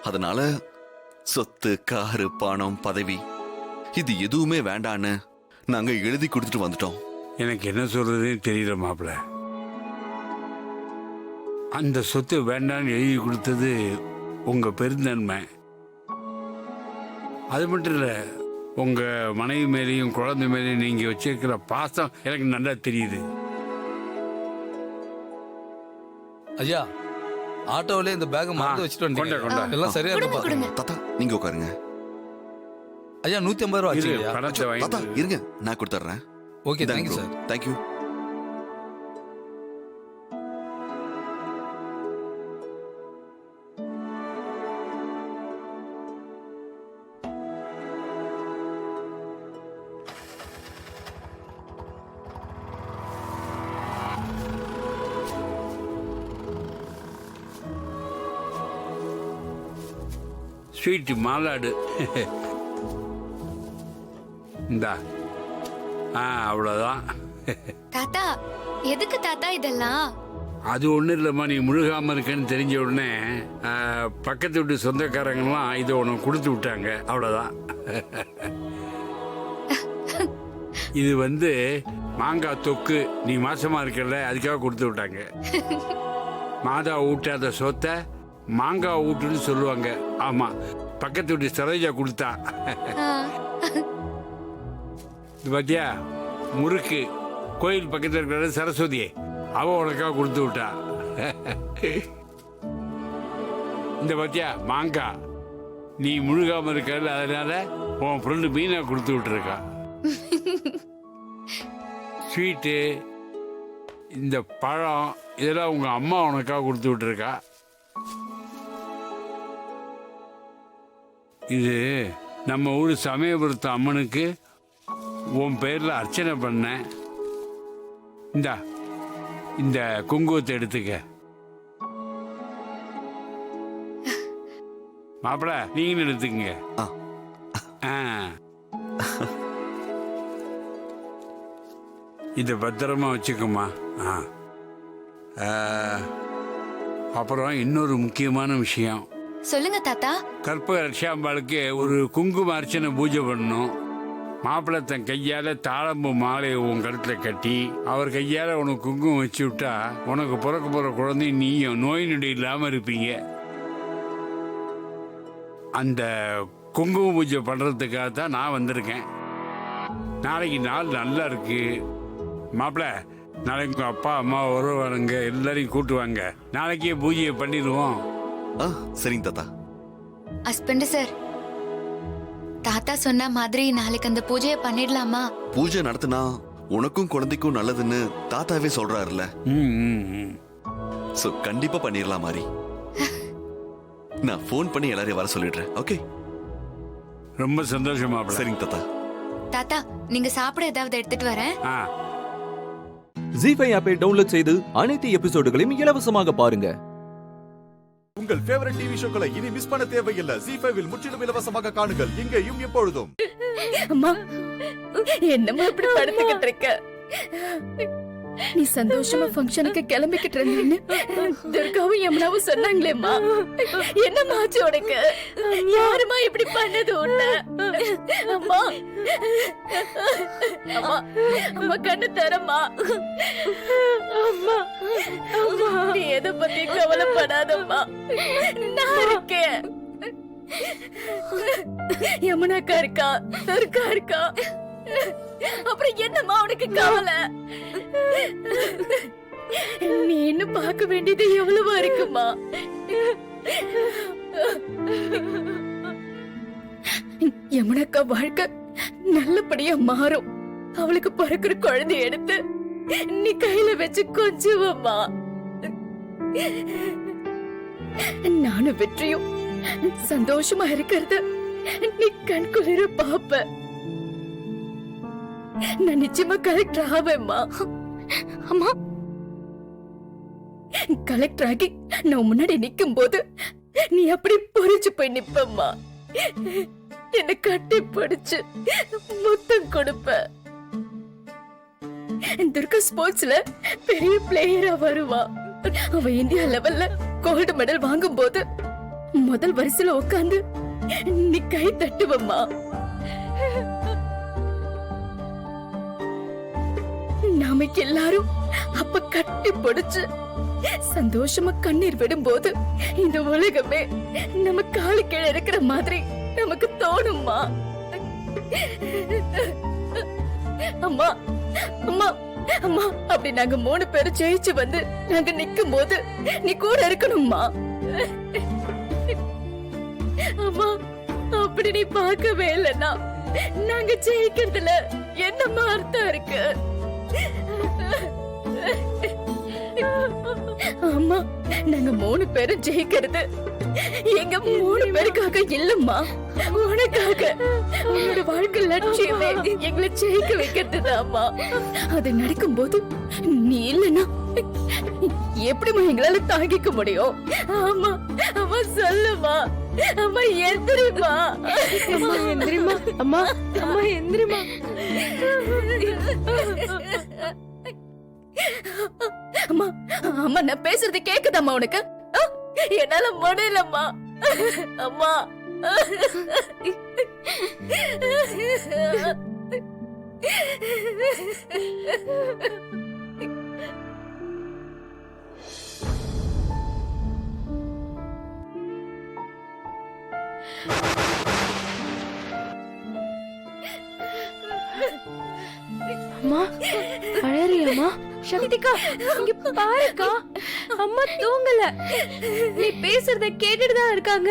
அதனால சொத்து, காரு, பணம், பதவி இது எதுவுமே வேண்டான்னு நாங்க எழுதி கொடுத்துட்டு வந்துட்டோம். எனக்கு என்ன சொல்றதுன்னு தெரியல மாப்பிள்ள. அந்த சொத்து வேண்டான்னு எழுதி கொடுத்தது உங்க பெருந்தன்மை. அது மட்டும் இல்ல, உங்க மனைவி மேலேயும் குழந்தை மேலேயும் நீங்க வச்சிருக்கிற பாசம் எனக்கு நல்லா தெரியுது. ஐயா, ஆட்டோவிலே இந்த பேக் மறந்து வச்சுட்டு வந்தீங்க. எல்லாம் சரியா இருக்கு. தாத்தா நீங்க உட்காருங்க. ஐயா 150 ரூபா ஆச்சு. பணத்தை தாத்தா வாங்கி இருங்க, நான் கொடுத்துட்றேன். Okay, thank you sir. Thank you. Sweet மாலாடு. இந்தா. அவ்வளோதான். தாத்தா, எதுக்கு தாத்தா இதெல்லாம்? அது ஒன்றும் இல்லைம்மா, நீ முழுகாமல் இருக்கேன்னு தெரிஞ்ச உடனே பக்கத்து வீட்டு சொந்தக்காரங்கெல்லாம் இதை உனக்கு கொடுத்து விட்டாங்க. அவ்வளோதான். இது மாங்காய் தொக்கு. நீ மாசமா இருக்கல, அதுக்காக கொடுத்து விட்டாங்க. மாதா ஊட்டாத சொத்தை மாங்காய் ஊட்டுன்னு சொல்லுவாங்க. ஆமா, பக்கத்து வீட்டு சரோஜா கொடுத்தா. இது பாத்தியா, முறுக்கு. கோயில் பக்கத்தில் இருக்கிற சரஸ்வதி, அவ உனக்காக கொடுத்து விட்டா. இந்த பாத்தியா மாங்காய், நீ முழுகாம இருக்க, அதனால உன் ஃப்ரெண்டு மீனா கொடுத்து விட்டுருக்கா. ஸ்வீட்டு, இந்த பழம், இதெல்லாம் உங்க அம்மா உனக்காக கொடுத்து விட்டுருக்கா. இது நம்ம ஊர் சமயபுரத்து அம்மனுக்கு உன் பேர்ல அர்ச்சனை பண்ண. இந்த குங்குமத்தை எடுத்துக்க. மாப்பிள நீங்களும் எடுத்துக்கங்க. இதை பத்திரமா வச்சுக்கோமா. அப்புறம் இன்னொரு முக்கியமான விஷயம். சொல்லுங்க தாத்தா. கற்பக ரட்சாம்பாளுக்கு ஒரு குங்கும அர்ச்சனை பூஜை பண்ணணும். மாப்பிள்ளை தன் கையால தாழம்பு மாலையை உன் கழுத்துல கட்டி அவர் கையால உனக்கு குங்குமம் வச்சு விட்டா உனக்கு பிறக்க போற குழந்தை நீயும் நோய் நொடி இல்லாம இருப்பீங்க. அந்த குங்கும பூஜை பண்றதுக்காக தான் நான் வந்திருக்கேன். நாளைக்கு நாள் நல்லா இருக்கு. மாப்பிள்ள, நாளைக்கு உங்க அப்பா அம்மா வருவாங்க, எல்லாரையும் கூட்டுவாங்க. நாளைக்கே பூஜையை பண்ணிடுவோம். சரிங்க தாத்தா. ஹஸ்பண்ட் சார், தாத்தா சொன்ன மாதிரி நாளைக்கு அந்த பூஜையை பண்ணிடலாமா? பூஜை நடத்தினா உனக்கும் குழந்தைக்கும் நல்லதுன்னு தாத்தாவே சொல்றாருல்ல. சோ கண்டிப்பா பண்ணிடலாம் மாதிரி. நான் போன் பண்ணி எல்லாரையும் வர சொல்லிடுறேன். ஓகே, ரொம்ப சந்தோஷமா. சரிங்க தாத்தா. தாத்தா, நீங்க சாப்பிட ஏதாவது எடுத்துட்டு வரேன். ஜீஃபை ஆப்பை டவுன்லோட் செய்து அனைத்து எபிசோடுகளையும் இலவசமாக பாருங்க. உங்கள் ஃபேவரட் டிவி ஷோக்களை இனி மிஸ் பண்ண தேவையில்லை. ஜீஃபைவில் முற்றிலும் இலவசமாக காணுங்கள், இங்கேயும் எப்பொழுதும். அம்மா, என்னம்மா இப்படி படுத்துக்கிட்டு இருக்க? நீ சந்தோஷமா ஃபங்க்ஷனுக்கு கிளம்பிக்கிட்டு இருந்தேன்னு துர்காவும் யமுனாவும் சொன்னாங்களேம்மா. என்னம்மா ஆச்சு உனக்கு? யாருமா இப்படி பண்ணது உன்ன? அம்மா, அம்மா, அம்மா கண்ணு தரமா. அம்மா, அம்மா, நீ எதை பத்தி கவலைப்படாதம்மா, நான் இருக்கேன். யமுனாக்கா இருக்கா, துர்கா இருக்கா, அப்புறம் என்னம்மா உனக்கு கவலை? நீ இன்னும் பார்க்க வேண்டியது எவ்வளவா இருக்குமா? யமுனாக்கா வாழ்க்கை நல்லபடியா மாறும். அவளுக்கு பிறக்கிற குழந்தைய எடுத்து நீ கையில வச்சு கொஞ்சுவம்மா. நானும் வெற்றியும் சந்தோஷமா இருக்கிறத நீ கண் குளிர பாப்ப. நான் நிச்சயமா கலெக்டர் ஆவேம்மா. அம்மா, கலெக்டர் ஆகி நான் முன்னாடி நிக்கும் போது நீ அப்படி பொறிச்சு போய் நிப்பம்மா. என்ன கட்டி பிடிச்சு முத்தம் கொடுப்ப. துர்கா ஸ்போர்ட்ஸ்ல பெரிய பிளேயரா வருவா. அவ இந்தியா லெவல்ல கோல்டு மெடல் வாங்கும் போது முதல் வரிசையில உட்கார்ந்து நீ கை தட்டுவம்மா. நாம எல்லாரும் அப்ப கட்டி பிடிச்சு சந்தோஷமா கண்ணீர் விடும்போது இந்த உலகமே நம்ம காலு கீழே இருக்கிற மாதிரி நமக்கு தோணும்மா. அம்மா அம்மா அம்மா அப்படி நாங்க 3 பேரும் ஜெயிச்சு வந்து நாங்க நிக்கும் போது நீ கூட இருக்கணும்மா. அம்மா அப்படி நீ பார்க்கவே இல்லைன்னா நாங்க ஜெயிக்கிறதுல என்னம்மா அர்த்தம் இருக்கு? அம்மா நாங்க 3 பேரும் ஜெயிக்கிறது எங்க 3 பேருக்காக இல்லம்மா, உனக்காக. உன்னோட வாழ்க்கை லட்சியமே எங்களை ஜெயிக்க வைக்கிறதுதாம்மா. அது நடக்கும் போது நீ இல்லைன்னா எப்படிமா எங்களால தாங்கிக்க முடியும்? ஆமா அம்மா சொல்லுமா. அம்மா எந்திரிமா. அம்மா எந்திரிமா. அம்மா அம்மா எந்திரிமா. அம்மா அம்மா நான் பேசுறது கேக்குதாம்மா உனக்கு? என்னால முடியலம்மா. அம்மா அம்மா அழறியம்மா. சக்திகா இங்க பாருக்கா, அம்மா தூங்கல. நீ பேசுறத கேட்டுட்டு தான் இருக்காங்க.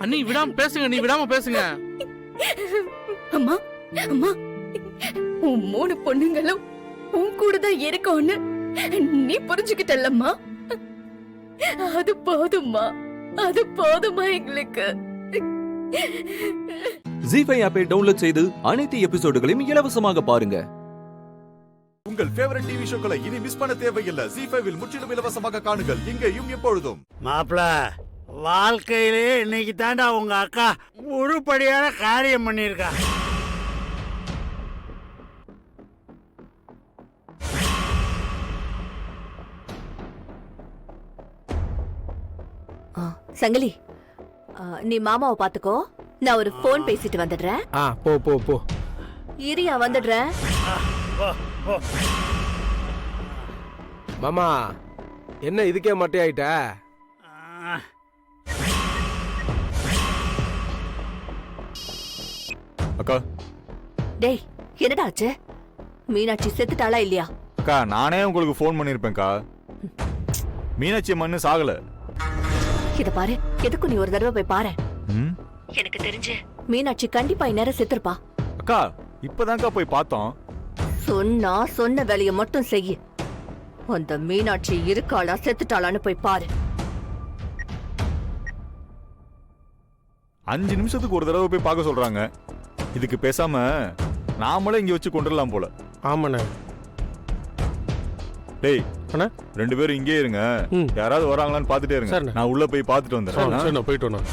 அண்ணி விடாம பேசுங்க, நீ விடாம பேசுங்க. அம்மா அம்மா உன் 3 பொண்ணுங்களும் உன் கூட தான் இருக்கோன்னு நீ புரிஞ்சுக்கிட்டல்லம்மா. அது போதும்மா, அது போதுமா எங்களுக்கு. ஜீ5 ஆப்பை டவுன்லோட் செய்து அனைத்து எபிசோடுகளையும் இலவசமாக பாருங்க. உங்கள் ஃபேவரட் டிவி ஷோக்களை இனி மிஸ் பண்ண தேவையில்லை. ஜீ5 முற்றிலும் இலவசமாக காணுங்கள், இங்கேயும் எப்பொழுதும். மாப்பிள, வாழ்க்கையிலே இன்னைக்கு தாண்டா உங்க அக்கா உருப்படியான காரியம் பண்ணிருக்கா. சங்கிலி, நீ மாமாவை பாத்துக்கோ, நான் ஒரு போன் பேசிட்டு வந்துடுறேன். போ போ போ. இரியா வந்துடுறேன். மாமா என்ன இதுக்கே மட்டை ஆயிட்ட? அக்கா. டேய் என்னடா ஆச்சு? மீனாட்சி செத்துட்டாளா இல்லையா? அக்கா நானே உங்களுக்கு ஃபோன் பண்ணிருப்பேன்க்கா. மீனாட்சி மண்ணு சாகல. இத பாரு, எதுக்கு நீ ஒரு தடவை போய் பாரு. எனக்கு தெரிஞ்சு மீனாட்சி கண்டிப்பா இந்நேரம் செத்துருப்பா. அக்கா இப்பதான்க்கா போய் பார்த்தோம். சொன்னா சொன்ன வேலையை மட்டும் செய்ய. அந்த மீனாட்சி இருக்காளா செத்துட்டாளான்னு போய் பாரு. 5 நிமிஷத்துக்கு ஒரு தடவை போய் பார்க்க சொல்றாங்க. இதுக்கு பேசாம நாமளே இங்க வச்சு கொண்டுடலாம் போல. ஆமாண்ணே. டேய் அண்ணா 2 பேரும் இங்கே இருங்க, யாராவது வராங்களான்னு பாத்துட்டே இருங்க. நான் உள்ள போய் பாத்துட்டு வந்துடுறேன். போயிட்டு வரணும்.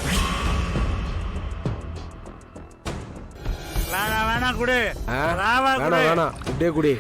வேணாம் குடு. வேணாம் இப்படியே குடி.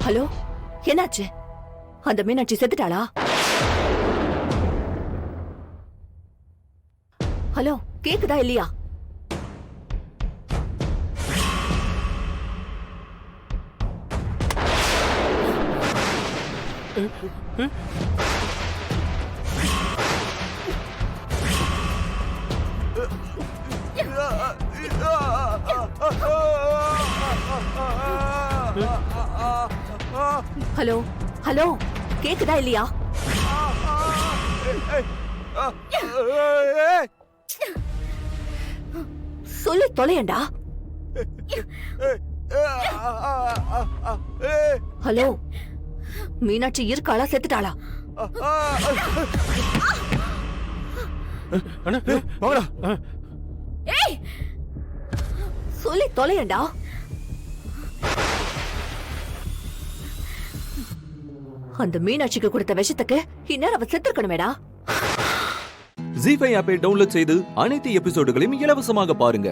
ஹலோ, என்னாச்சு? அந்த மீனாட்சி செத்துட்டாளா? ஹலோ, கேக்குதா இல்லையா? ஹலோ ஹலோ கேக்குதா இல்லையா? சொல்லி தொலையண்டா. ஹலோ, மீனாட்சி இருக்காளா செத்துட்டாளா? சொல்லி தொலையண்டா. அந்த மீனாட்சிக்கு கொடுத்த விஷத்துக்கு இந்நேரம் அவ செத்துருக்கணுமேடா. ஜீஃபை ஆப்பை டவுன்லோட் செய்து அனைத்து எபிசோடுகளையும் இலவசமாக பாருங்க.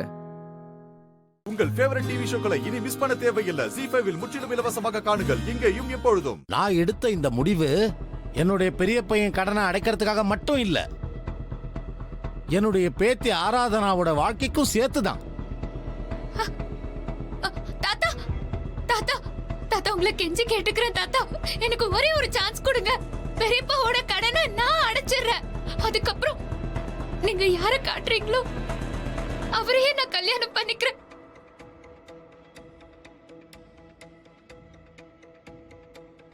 உங்கள் ஃபேவரட் டிவி ஷோக்களை இனி மிஸ் பண்ண தேவையில்லை. ஜீஃபைவில் முற்றிலும் இலவசமாக காணுங்கள், இங்கேயும் எப்பொழுதும். நான் எடுத்த இந்த முடிவு என்னுடைய பெரிய பையன் கடனை அடைக்கிறதுக்காக மட்டும் இல்ல, என்னுடைய பேத்தி ஆராதனாவோட வாழ்க்கைக்கும் சேர்த்துதான். தாத்தா தாத்தா தாத்தா, உங்களை கெஞ்சி கேட்டுக்கிறேன் தாத்தா, எனக்கு ஒரே ஒரு சான்ஸ் கொடுங்க. பெரியப்பாவோட கடனை நான் அடைச்சிடுறேன். அதுக்கப்புறம் நீங்க யார காட்டுறீங்களோ அவரையே நான் கல்யாணம் பண்ணிக்கிறேன்.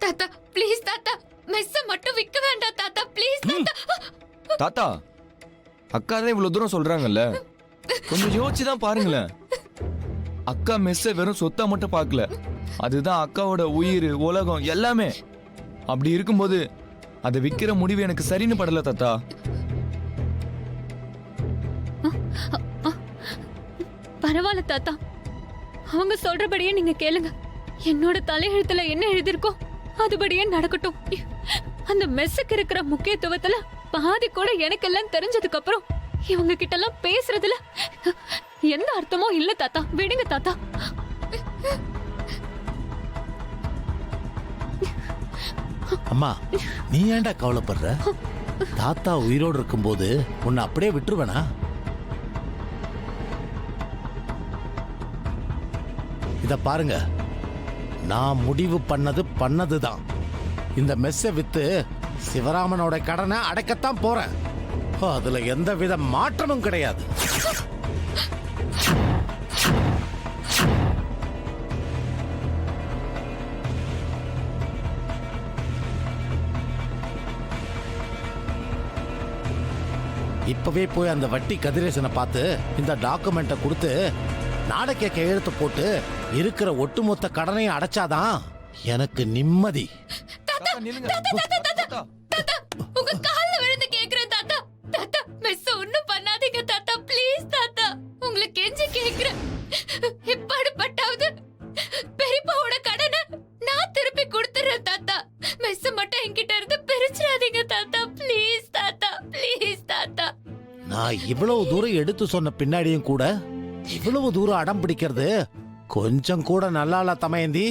தாத்தா ப்ளீஸ் தாத்தா, மெஸ்ஸ மட்டும் விக்க வேண்டாம் தாத்தா, ப்ளீஸ் தாத்தா. தாத்தா, அக்கா தான் இவ்வளவு தூரம் சொல்றாங்கல்ல, கொஞ்சம் யோசிச்சுதான் பாருங்களேன். அக்கா மெஸ்ஸ வெறும் சொத்தா மட்டும் பார்க்கல, அதுதான் அக்காவோட உயிர், உலகம் எல்லாமே. அப்படி இருக்கும்போது அதை விக்கிற முடிவு எனக்கு சரின்னு படல தாத்தா. பரவாயில்ல தாத்தா, அவங்க சொல்றபடியே நீங்க கேளுங்க. என்னோட தலையெழுத்துல என்ன எழுதிருக்கோ அதுபடியே நடக்கட்டும். அந்த மெஸ்ஸுக்கு இருக்கிற முக்கியத்துவத்துல பாதி கூட எனக்கு எல்லாம் தெரிஞ்சதுக்கு அப்புறம் இவங்க கிட்ட எல்லாம் பேசுறதுல எந்த அர்த்தமும் இல்ல தாத்தா. விடுங்க தாத்தா. அம்மா, நீ ஏன்டா கவலைப்படுற? தாத்தா உயிரோடு இருக்கும்போது உன்னை அப்படியே விட்டுருவேனா? இத பாருங்க, நான் முடிவு பண்ணதுதான். இந்த மெஸ்ஸை வித்து சிவராமனோட கடனை அடைக்கத்தான் போறேன். அதுல எந்த வித மாற்றமும் கிடையாது. இப்பவே போய் அந்த வட்டி கதிரேசனை பார்த்து இந்த டாக்குமெண்ட்டை கொடுத்து நாளைக்கே கையெழுத்து போட்டு இருக்கிற ஒட்டுமொத்த கடனையும் அடைச்சாதான் எனக்கு நிம்மதி. உங்க கால்ல விழுந்து கேக்குறேன் தாத்தா. தாத்தா மெஸ் ஒண்ணும் பண்ணாதீங்க தாத்தா, ப்ளீஸ் தாத்தா, உங்களை கெஞ்சி கேக்குறேன். எப்பாடுபட்டாவது பெரியப்பாவோட கடனை நான் திருப்பி கொடுத்துறேன் தாத்தா. மெஸ் மட்டும் என்கிட்ட இருந்து பிரிச்சிடாதீங்க தாத்தா, ப்ளீஸ் தாத்தா, ப்ளீஸ் தாத்தா. நான் இவ்வளவு தூரம் எடுத்து சொன்ன பின்னாடியும் கூட இவ்வளவு தூரம் அடம் பிடிக்கிறது கொஞ்சம் கூட நல்லா இல்ல தமயந்தி.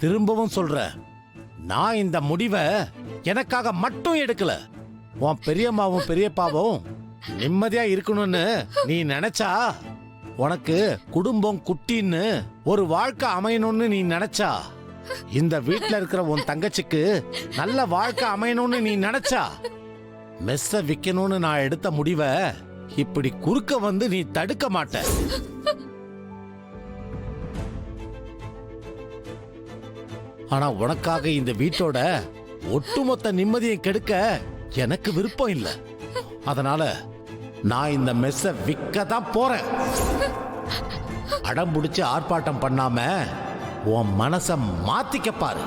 திரும்பவும் சொல்ற, நான் இந்த முடிவை எனக்காக மட்டும் எடுக்கல. உன் பெரியம்மாவும் பெரியப்பாவும் நிம்மதியா இருக்கணும்னு நீ நினைச்சா, உனக்கு குடும்பம் குட்டின்னு ஒரு வாழ்க்கை அமையணும்னு நீ நினைச்சா, இந்த வீட்ல இருக்கிற உன் தங்கச்சிக்கு நல்ல வாழ்க்கை அமையணும்னு நீ நினைச்சா, மெஸ்ஸ விக்கணும்னு நான் எடுத்த முடிவை இப்படி குறுக்க வந்து நீ தடுக்க மாட்ட. ஆனா உனக்காக இந்த வீட்டோட ஒட்டுமொத்த நிம்மதியை கெடுக்க எனக்கு விருப்பம் இல்லை. அதனால நான் இந்த மெஸ்ஸ விற்க தான் போறேன். அடம் பிடிச்சு ஆர்ப்பாட்டம் பண்ணாம உன் மனச மாத்திக்க பாரு.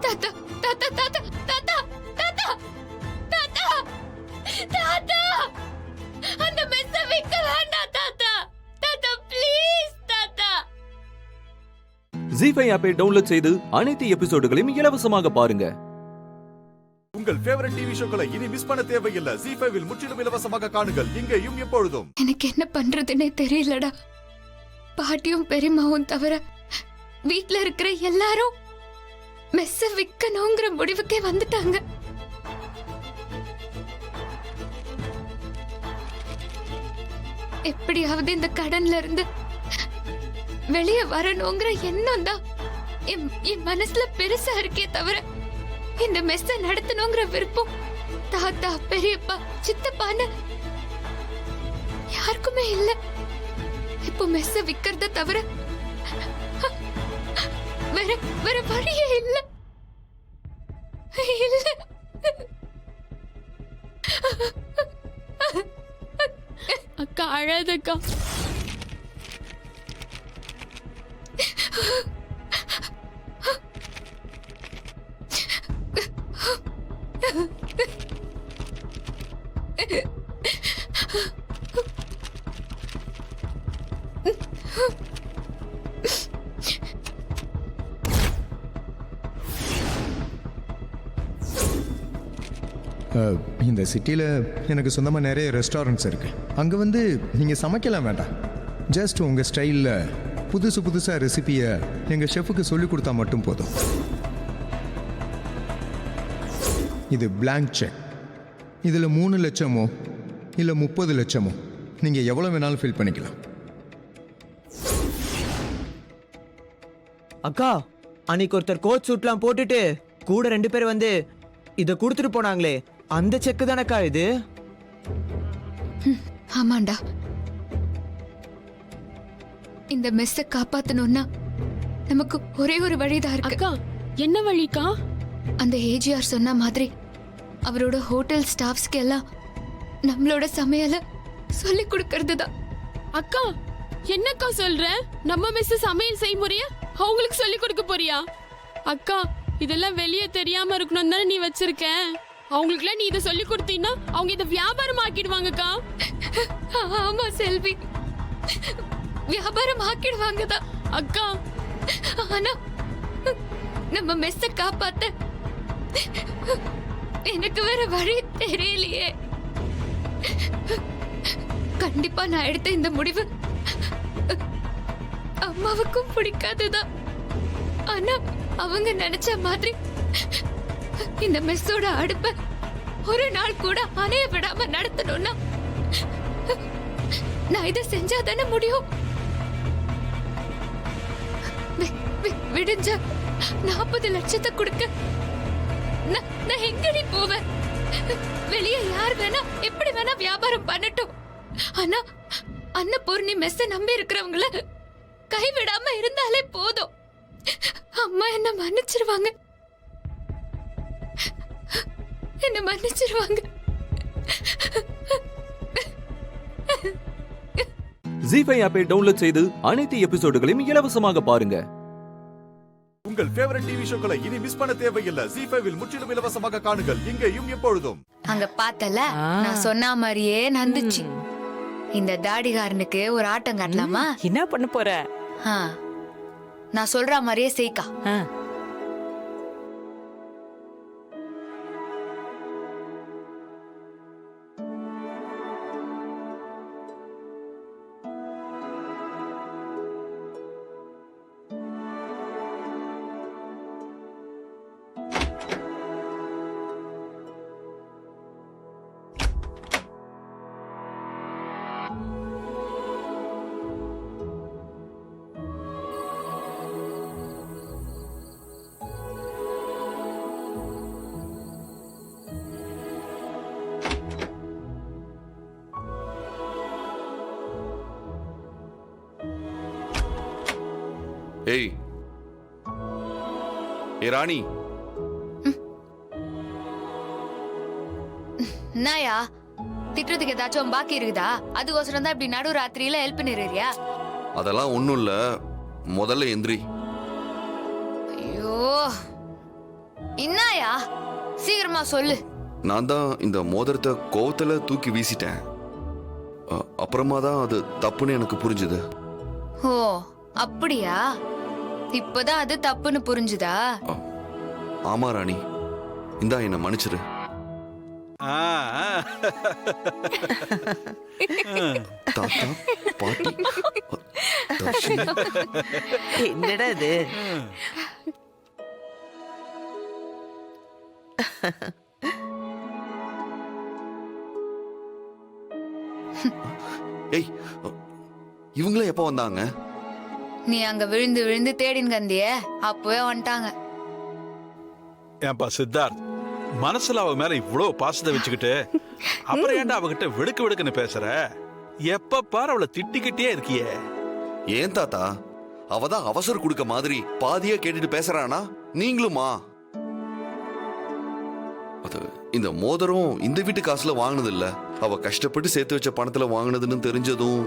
தாத்தா தாத்தா தாத்தா தாத்தா தாத்தா தாத்தா தாத்தா, அந்த மெஸ்ஸ விக்க வேண்டாம் தாத்தா. தாத்தா ப்ளீஸ் தாத்தா. ஜீஃபை ஆப்பை டவுன்லோட் செய்து அனைத்து எபிசோடுகளையும் இலவசமாக பாருங்க. உங்கள் ஃபேவரட் டிவி ஷோக்களை இனி மிஸ் பண்ண தேவையில்லை. ஜீஃபைவில் முற்றிலும் இலவசமாக காணுங்கள், இங்கேயும் எப்பொழுதும். எனக்கு என்ன பண்றதுன்னே தெரியலடா. பாட்டியும் பெரியம்மாவும் தவிர வீட்ல இருக்கிற எல்லாரும் மெஸ்ஸ விக்கணுங்கிற முடிவுக்கே வந்துட்டாங்க. எப்படியாவது இந்த கடன்ல இருந்து வெளியே வரணுங்கிற எண்ணம் தான் என் மனசுல பெருசா இருக்கே தவிர இந்த மெஸ்ஸ நடத்தணுங்கிற விருப்பம் தாத்தா பெரியப்பா சித்தப்பான்னு யாருக்குமே இல்ல. இப்போ மெஸ்ஸ விக்கிறத தவிர வேற வேற வழியே இல்ல. இல்ல. அக்கா அழாதக்கா. இந்த சிட்டியில் எனக்கு சொந்தமாக நிறைய ரெஸ்டாரண்ட்ஸ் இருக்குது. அங்கே வந்து நீங்கள் சமைக்கலாம் வேண்டாம், ஜஸ்ட் உங்கள் ஸ்டைலில் புதுசாக ரெசிபியை எங்கள் ஷெஃபுக்கு சொல்லிக் கொடுத்தா மட்டும் போதும். இது பிளாங்க் செக். இதில் 3 லட்சமோ இல்லை 30 லட்சமோ நீங்கள் எவ்வளோ வேணாலும் ஃபில் பண்ணிக்கலாம். அக்கா, அன்னைக்கு ஒருத்தர் கோட் சூட்லாம் போட்டுட்டு கூட 2 பேர் வந்து இதை கொடுத்துட்டு போனாங்களே, அந்த செக்கு தானக்கா இது? ஆமாண்டா. இந்த மெஸ்ஸ காப்பாத்தணும்னா நமக்கு ஒரே ஒரு வழிதான் இருக்கு. அக்கா, என்ன வழிக்கா? அந்த ஏஜிஆர் சொன்ன மாதிரி அவரோட ஹோட்டல் ஸ்டாஃப்ஸ்க்கு எல்லாம் நம்மளோட சமையல சொல்லி கொடுக்கறது தான். அக்கா, என்னக்கா சொல்ற? நம்ம மெஸ் சமையல் செய்முறைய அவங்களுக்கு சொல்லி கொடுக்க போறியா? அக்கா, இதெல்லாம் வெளியே தெரியாம இருக்கணும் தானே நீ வச்சிருக்க. அவங்களுக்குலாம் நீ இதை சொல்லி கொடுத்தீங்கன்னா அவங்க இதை வியாபாரம் ஆக்கிடுவாங்கக்கா. ஆமா செல்வி, வியாபாரம் ஆக்கிடுவாங்க தான் அக்கா. ஆனா நம்ம மெஸ்ஸ காப்பாத்த எனக்கு வேற வழி தெரியலையே. கண்டிப்பா நான் எடுத்த இந்த முடிவு அம்மாவுக்கும் பிடிக்காதுதான். ஆனா அவங்க நினைச்ச மாதிரி இந்த மெஸ்ஸோட அடுப்ப ஒரு நாள் கூட அணைய விடாம நடத்தணும்னா நான் இதை செஞ்சா தானே முடியும். விடிஞ்ச 40 லட்சத்தை கொடுக்க நான் எங்கடி போவேன்? வெளியே யார் வேணா எப்படி வேணா வியாபாரம் பண்ணட்டும். ஆனா அன்னபூர்ணி மெஸ்ஸ நம்பி இருக்கிறவங்கள கைவிடாம இருந்தாலே போதும். அம்மா என்ன மன்னிச்சிருவாங்க, என்ன மன்னிச்சிருவாங்க. ஜீஃபை ஆப்பை டவுன்லோட் செய்து அனைத்து எபிசோடுகளையும் இலவசமாக பாருங்க. உங்கள் ஃபேவரட் டிவி ஷோக்களை இனி மிஸ் பண்ண தேவையில்லை. ஜீஃபைவில் முற்றிலும் இலவசமாக காணுங்கள், இங்கேயும் எப்பொழுதும். அங்க பார்த்தல, நான் சொன்ன மாதிரியே நடந்துச்சு. இந்த தாடிகாரனுக்கு ஒரு ஆட்டம் காட்டலாமா? என்ன பண்ண போற? நான் சொல்ற மாதிரியே செய்க்கா. ஏய் ராணி, நாயா திட்டுறதுக்கு ஏதாச்சும் பாக்கி இருக்குதா? அதுக்கோசரம் தான் இப்படி நடு ராத்திரியில ஹெல்ப் பண்ணிடுறியா? அதெல்லாம் ஒண்ணும் இல்ல, முதல்ல எந்திரி. ஐயோ, இன்னாயா சீக்கிரமா சொல்லு. நான் தான் இந்த மோதிரத்தை கோவத்துல தூக்கி வீசிட்டேன். அப்புறமா தான் அது தப்புன்னு எனக்கு புரிஞ்சுது. ஓ அப்படியா? இப்பதான் அது தப்புன்னு புரிஞ்சுதா? ஆமா ராணி, இந்தா என்ன மன்னிச்சிரு. தாத்தா, பாட்டி, என்னடா இது? ஏய், இவங்கள எப்ப வந்தாங்க? நீ அங்க விழுந்து விழுந்து தேடின்னு கந்திய, அப்பவே வந்துட்டாங்க. ஏன்பா சித்தார்த், மனசுல அவ மேல இவ்வளவு பாசத்தை வச்சுக்கிட்டு அப்புறம் ஏன்டா அவகிட்ட வெடுக்கு வெடுக்குன்னு பேசுற? எப்ப பாரு அவளை திட்டிக்கிட்டே இருக்கியே. ஏன் தாத்தா, அவதான் அவசரம் கொடுக்க மாதிரி பாதியா கேட்டுட்டு பேசுறானா? நீங்களுமா? அது இந்த மோதிரம் இந்த வீட்டு காசுல வாங்கினது இல்ல, அவ கஷ்டப்பட்டு சேர்த்து வச்ச பணத்துல வாங்கினதுன்னு தெரிஞ்சதும்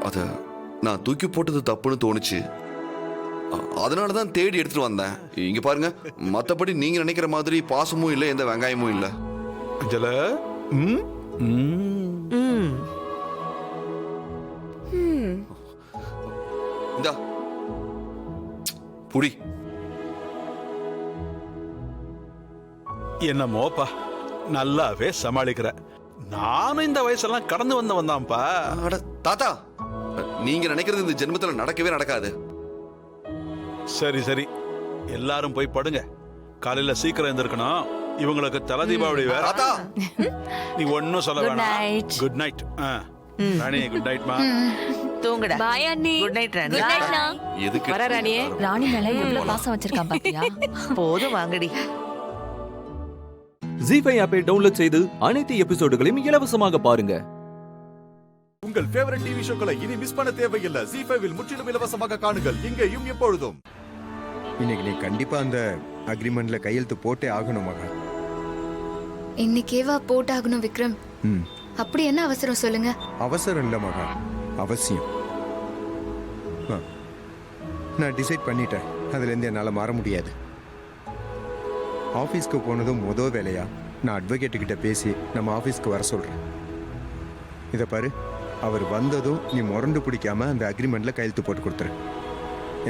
அத நான் தூக்கி போட்டது தப்புன்னு தோணுச்சு. அதனாலதான் தேடி எடுத்துட்டு வந்தேன். இங்க பாருங்க, மத்தபடி நீங்க நினைக்கிற மாதிரி பாசமும் இல்ல, எந்த வெங்காயமும் இல்ல. அஞ்சல இந்தா புடி. என்னமோப்பா, நல்லாவே சமாளிக்கிற. நானும் இந்த வயசெல்லாம் கடந்து வந்தவன் தான்ப்பா. தாத்தா, நீங்க நினைக்கிறது இந்த ஜென்மத்துல நடக்கவே நடக்காது. சரி சரி, எல்லாரும் போய் படுங்க. காலையில சீக்கிரம் எழுந்திருக்கணும். இவங்களுக்கு தலை தீபாவளி வேற. நீ ஒன்னும் சொல்ல வேணாம். Good night. Rani, good night மா. தூங்குடா. பாய் அண்ணி. Good night Rani. குட் நைட்னா. எதுக்கு வர ராணியே. ராணி மேல எவ்வளவு பாசம் வச்சிருக்கான் பாத்தியா? போதும் வாங்கடி. ஜி5 ஆப்பை டவுன்லோட் செய்து அனைத்து எபிசோடுகளையும் இலவசமாக பாருங்க. உங்கள் ஃபேவரட் டிவி ஷோக்களை இனி மிஸ் பண்ண தேவையில்லை. ஜி5 முற்றிலும் இலவசமாக காணுங்கள், இங்கேயும் எப்பொழுதும். இன்னைக்கு நீ கண்டிப்பா அந்த அக்ரிமெண்ட்ல கையெழுத்து போட்டே ஆகணும் மகா. இன்னைக்கேவா போட்டாகணும் விக்ரம்? அப்படி என்ன அவசரம் சொல்லுங்க? அவசரம் இல்ல மகா, அவசியம். நான் டிசைட் பண்ணிட்டேன், அதுல இருந்து என்னால மாற முடியாது. ஆபீஸ்க்கு போனதும் முதல் வேலையா நான் அட்வொகேட்டு கிட்ட பேசி நம்ம ஆபீஸ்க்கு வர சொல்றேன். இத பாரு, அவர் வந்ததும் நீ முரண்டு பிடிக்காம அந்த அக்ரிமெண்ட்ல கையெழுத்து போட்டு கொடுத்துரு.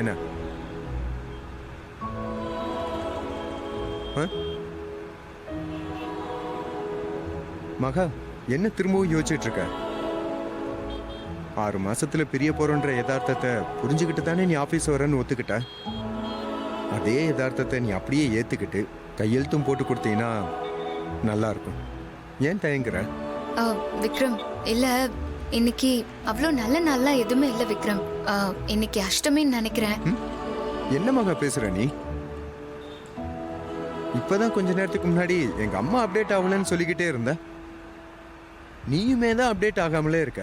என்ன? மகா, என்ன திரும்பவும் யோசிச்சுட்டு இருக்க? 6 மாசத்துல பிரிய போறோன்ற யதார்த்தத்தை புரிஞ்சுக்கிட்டு தானே நீ ஆபீஸ் வரன்னு ஒத்துக்கிட்ட. அதே யதார்த்தத்தை நீ அப்படியே ஏத்துக்கிட்டு கையெழுத்தும் போட்டு கொடுத்தீங்கன்னா நல்லா இருக்கும். ஏன் தயங்குற? விக்ரம், இல்ல இன்னைக்கு அவ்வளோ நல்ல நாள்லாம் எதுவுமே இல்லை விக்ரம். இன்னைக்கு அஷ்டமின்னு நினைக்கிறேன். என்ன மகா பேசுற நீ? இப்பதான் கொஞ்ச நேரத்துக்கு முன்னாடி எங்க அம்மா அப்டேட் ஆகலன்னு சொல்லிக்கிட்டே இருந்த. நீயுமே தான் அப்டேட் ஆகாமலே இருக்க.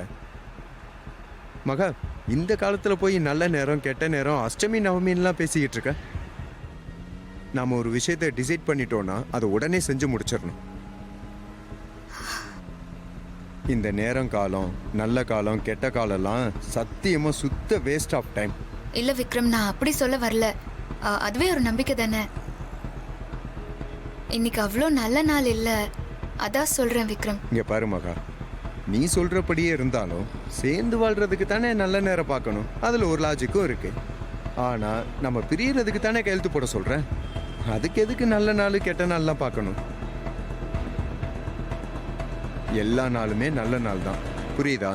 மகா, இந்த காலத்துல போய் நல்ல நேரம் கெட்ட நேரம் அஷ்டமி நவமின்லாம் பேசிக்கிட்டு இருக்க. நாம ஒரு விஷயத்தை டிசைட் பண்ணிட்டோம்னா அதை உடனே செஞ்சு முடிச்சிடணும். இந்த நேரம் காலம், நல்ல காலம், கெட்ட காலம்லாம் சத்தியமா சுத்த வேஸ்ட் ஆஃப் டைம். இல்ல விக்ரம், நான் அப்படி சொல்ல வரல. அதுவே ஒரு நம்பிக்கை தானே. இன்னைக்கு அவ்வளோ நல்ல நாள் இல்ல, அதான் சொல்றேன் விக்ரம். இங்க பாரு மகா, நீ சொல்றபடியே இருந்தாலும் சேர்ந்து வாழ்றதுக்கு தானே நல்ல நேரம் பார்க்கணும். அதுல ஒரு லாஜிக்கும் இருக்கு. ஆனா நம்ம பிரியறதுக்கு தானே கையெழுத்து போட சொல்றேன். அதுக்கு எதுக்கு நல்ல நாள் கெட்ட நாள்லாம் பார்க்கணும்? எல்லா நாளுமே நல்ல நாள் தான், புரியுதா?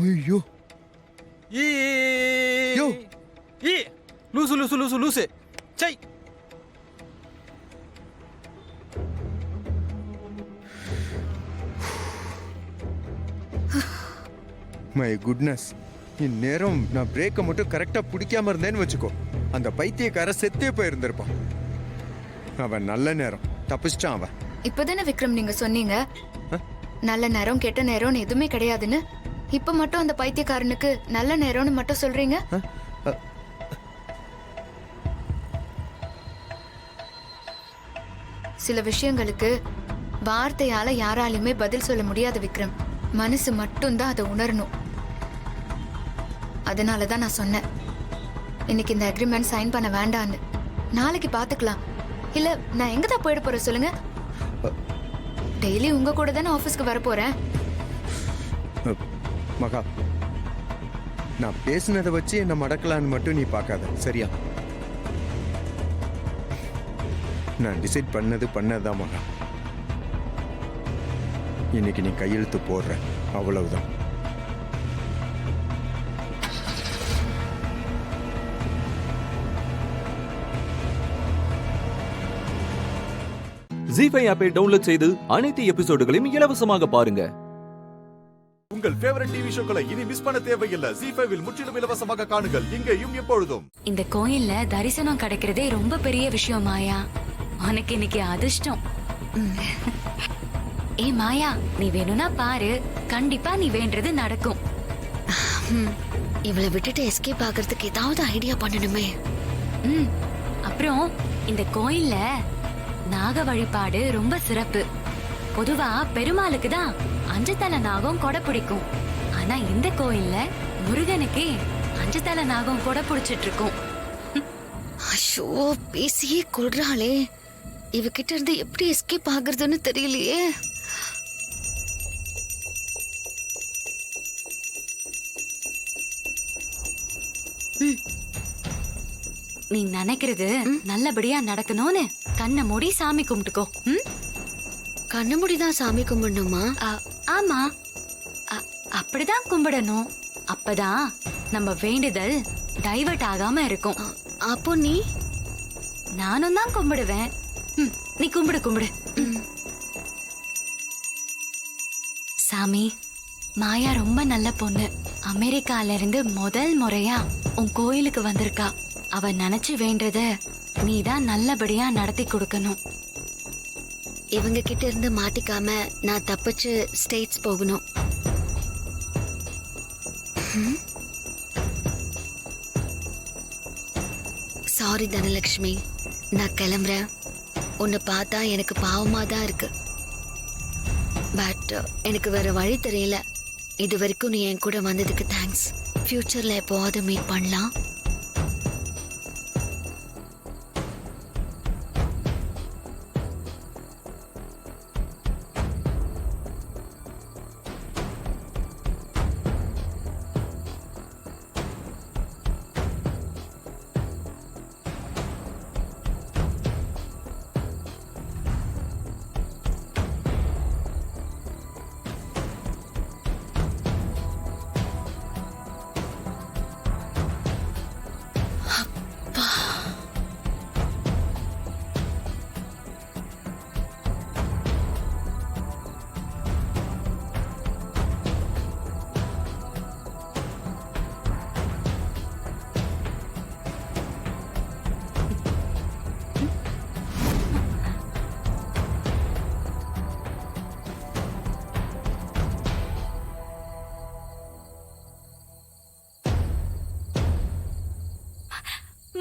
ஐயோ லூசு லூசு லூசு லூசு. சை, மை குட்னஸ். இந்நேரம் நான் பிரேக்கை மட்டும் கரெக்டா பிடிக்காம இருந்தேன்னு வச்சுக்கோ, அந்த பைத்தியக்கார செத்தே போயிருந்திருப்பான். அவன் நல்ல நேரம் தப்பிச்சிட்டான். அவன் இப்பதானே விக்ரம் நீங்க சொன்னீங்க நல்ல நேரம் கெட்ட நேரம்னு எதுவுமே கிடையாதுன்னு. இப்ப மட்டும் அந்த பைத்தியக்காரனுக்கு நல்ல நேரம்னு மட்டும் சொல்றீங்க. சில விஷயங்களுக்கு வார்த்தையால யாராலையுமே பதில் சொல்ல முடியாது விக்ரம். மனசு மட்டும்தான் அதை உணரணும். அதனாலதான் நான் சொன்னேன் இன்னைக்கு இந்த அக்ரிமெண்ட் சைன் பண்ண வேண்டான்னு. நாளைக்கு பாத்துக்கலாம். இல்ல நான் எங்க தான் போயிட போறேன் சொல்லுங்க? டெய்லி உங்க கூட தானே ஆபீஸ்க்கு வர போறேன். மகா, நான் பேசினதை வச்சு என்ன மடக்கலான்னு மட்டும் நீ பார்க்காத, சரியா? நான் டிசைட் பண்ணதான் மகா. இன்னைக்கு நீ கையெழுத்து போடுற, அவ்வளவுதான். ஜி5 ஆப்பை டவுன்லோட் செய்து அனைத்து எபிசோடுகளையும் இலவசமாக பாருங்க. உங்கள் ஃபேவரட் டிவி ஷோக்களை இனி மிஸ் பண்ண தேவையில்லை. ஜி5 முற்றிலும் இலவசமாக காணுங்கள், இங்கேயும் எப்பொழுதும். இந்த கோயில்ல தரிசனம் கிடைக்கிறதே ரொம்ப பெரிய விஷயம் மாயா. உனக்கு இன்னைக்கு அதிர்ஷ்டம். ஏ மாயா, நீ வேணும்னா பாரு, கண்டிப்பா நீ வேண்டது நடக்கும். இவளை விட்டுட்டு எஸ்கேப் ஆகிறதுக்கு ஏதாவது ஐடியா பண்ணணுமே. அப்புறம் இந்த கோயில்ல நாக வழிபாடு ரொம்ப சிறப்பு. பொதுவா பெருமாளுக்கு தான் 5 தலை நாகம் கொடை பிடிக்கும். ஆனா இந்த கோயில்ல முருகனுக்கு 5 தலை நாகம் கொடை பிடிச்சிட்டு இருக்கும். ஐயோ, பேசியே கொள்றாளே. இவகிட்ட இருந்து எப்படி எஸ்கேப் ஆகுறதுன்னு தெரியலையே. நீ நினைக்கிறது நல்லபடியா நடக்கணும்னு கண்ணை மூடி சாமி கும்பிட்டுக்கோ. கண்ணு மூடிதான் சாமி கும்பிடணுமா? ஆமா, அப்படிதான் கும்பிடணும். அப்பதான் நம்ம வேண்டுதல் டைவர்ட் ஆகாம இருக்கும். அப்போ நீ? நானும் தான் கும்பிடுவேன். நீ கும்பிடு கும்பிடு. சாமி, மாயா ரொம்ப நல்ல பொண்ணு. அமெரிக்கால இருந்து முதல் முறையா உன் கோயிலுக்கு வந்திருக்கா. அவ நினைச்சு வேண்டத நீதான் நல்லபடியா நடத்தி கொடுக்கணும். இவங்க கிட்ட இருந்து மாட்டிக்காம நான் தப்பிச்சு ஸ்டேட்ஸ் போகணும். சாரி தனலட்சுமி, நான் கிளம்புறேன். உன்னை பார்த்தா எனக்கு பாவமா தான் இருக்கு. பட் எனக்கு வேற வழி தெரியல. இது வரைக்கும் நீ என் கூட வந்ததுக்கு தேங்க்ஸ். ஃபியூச்சர்ல எப்போவாவது மீட் பண்ணலாம்.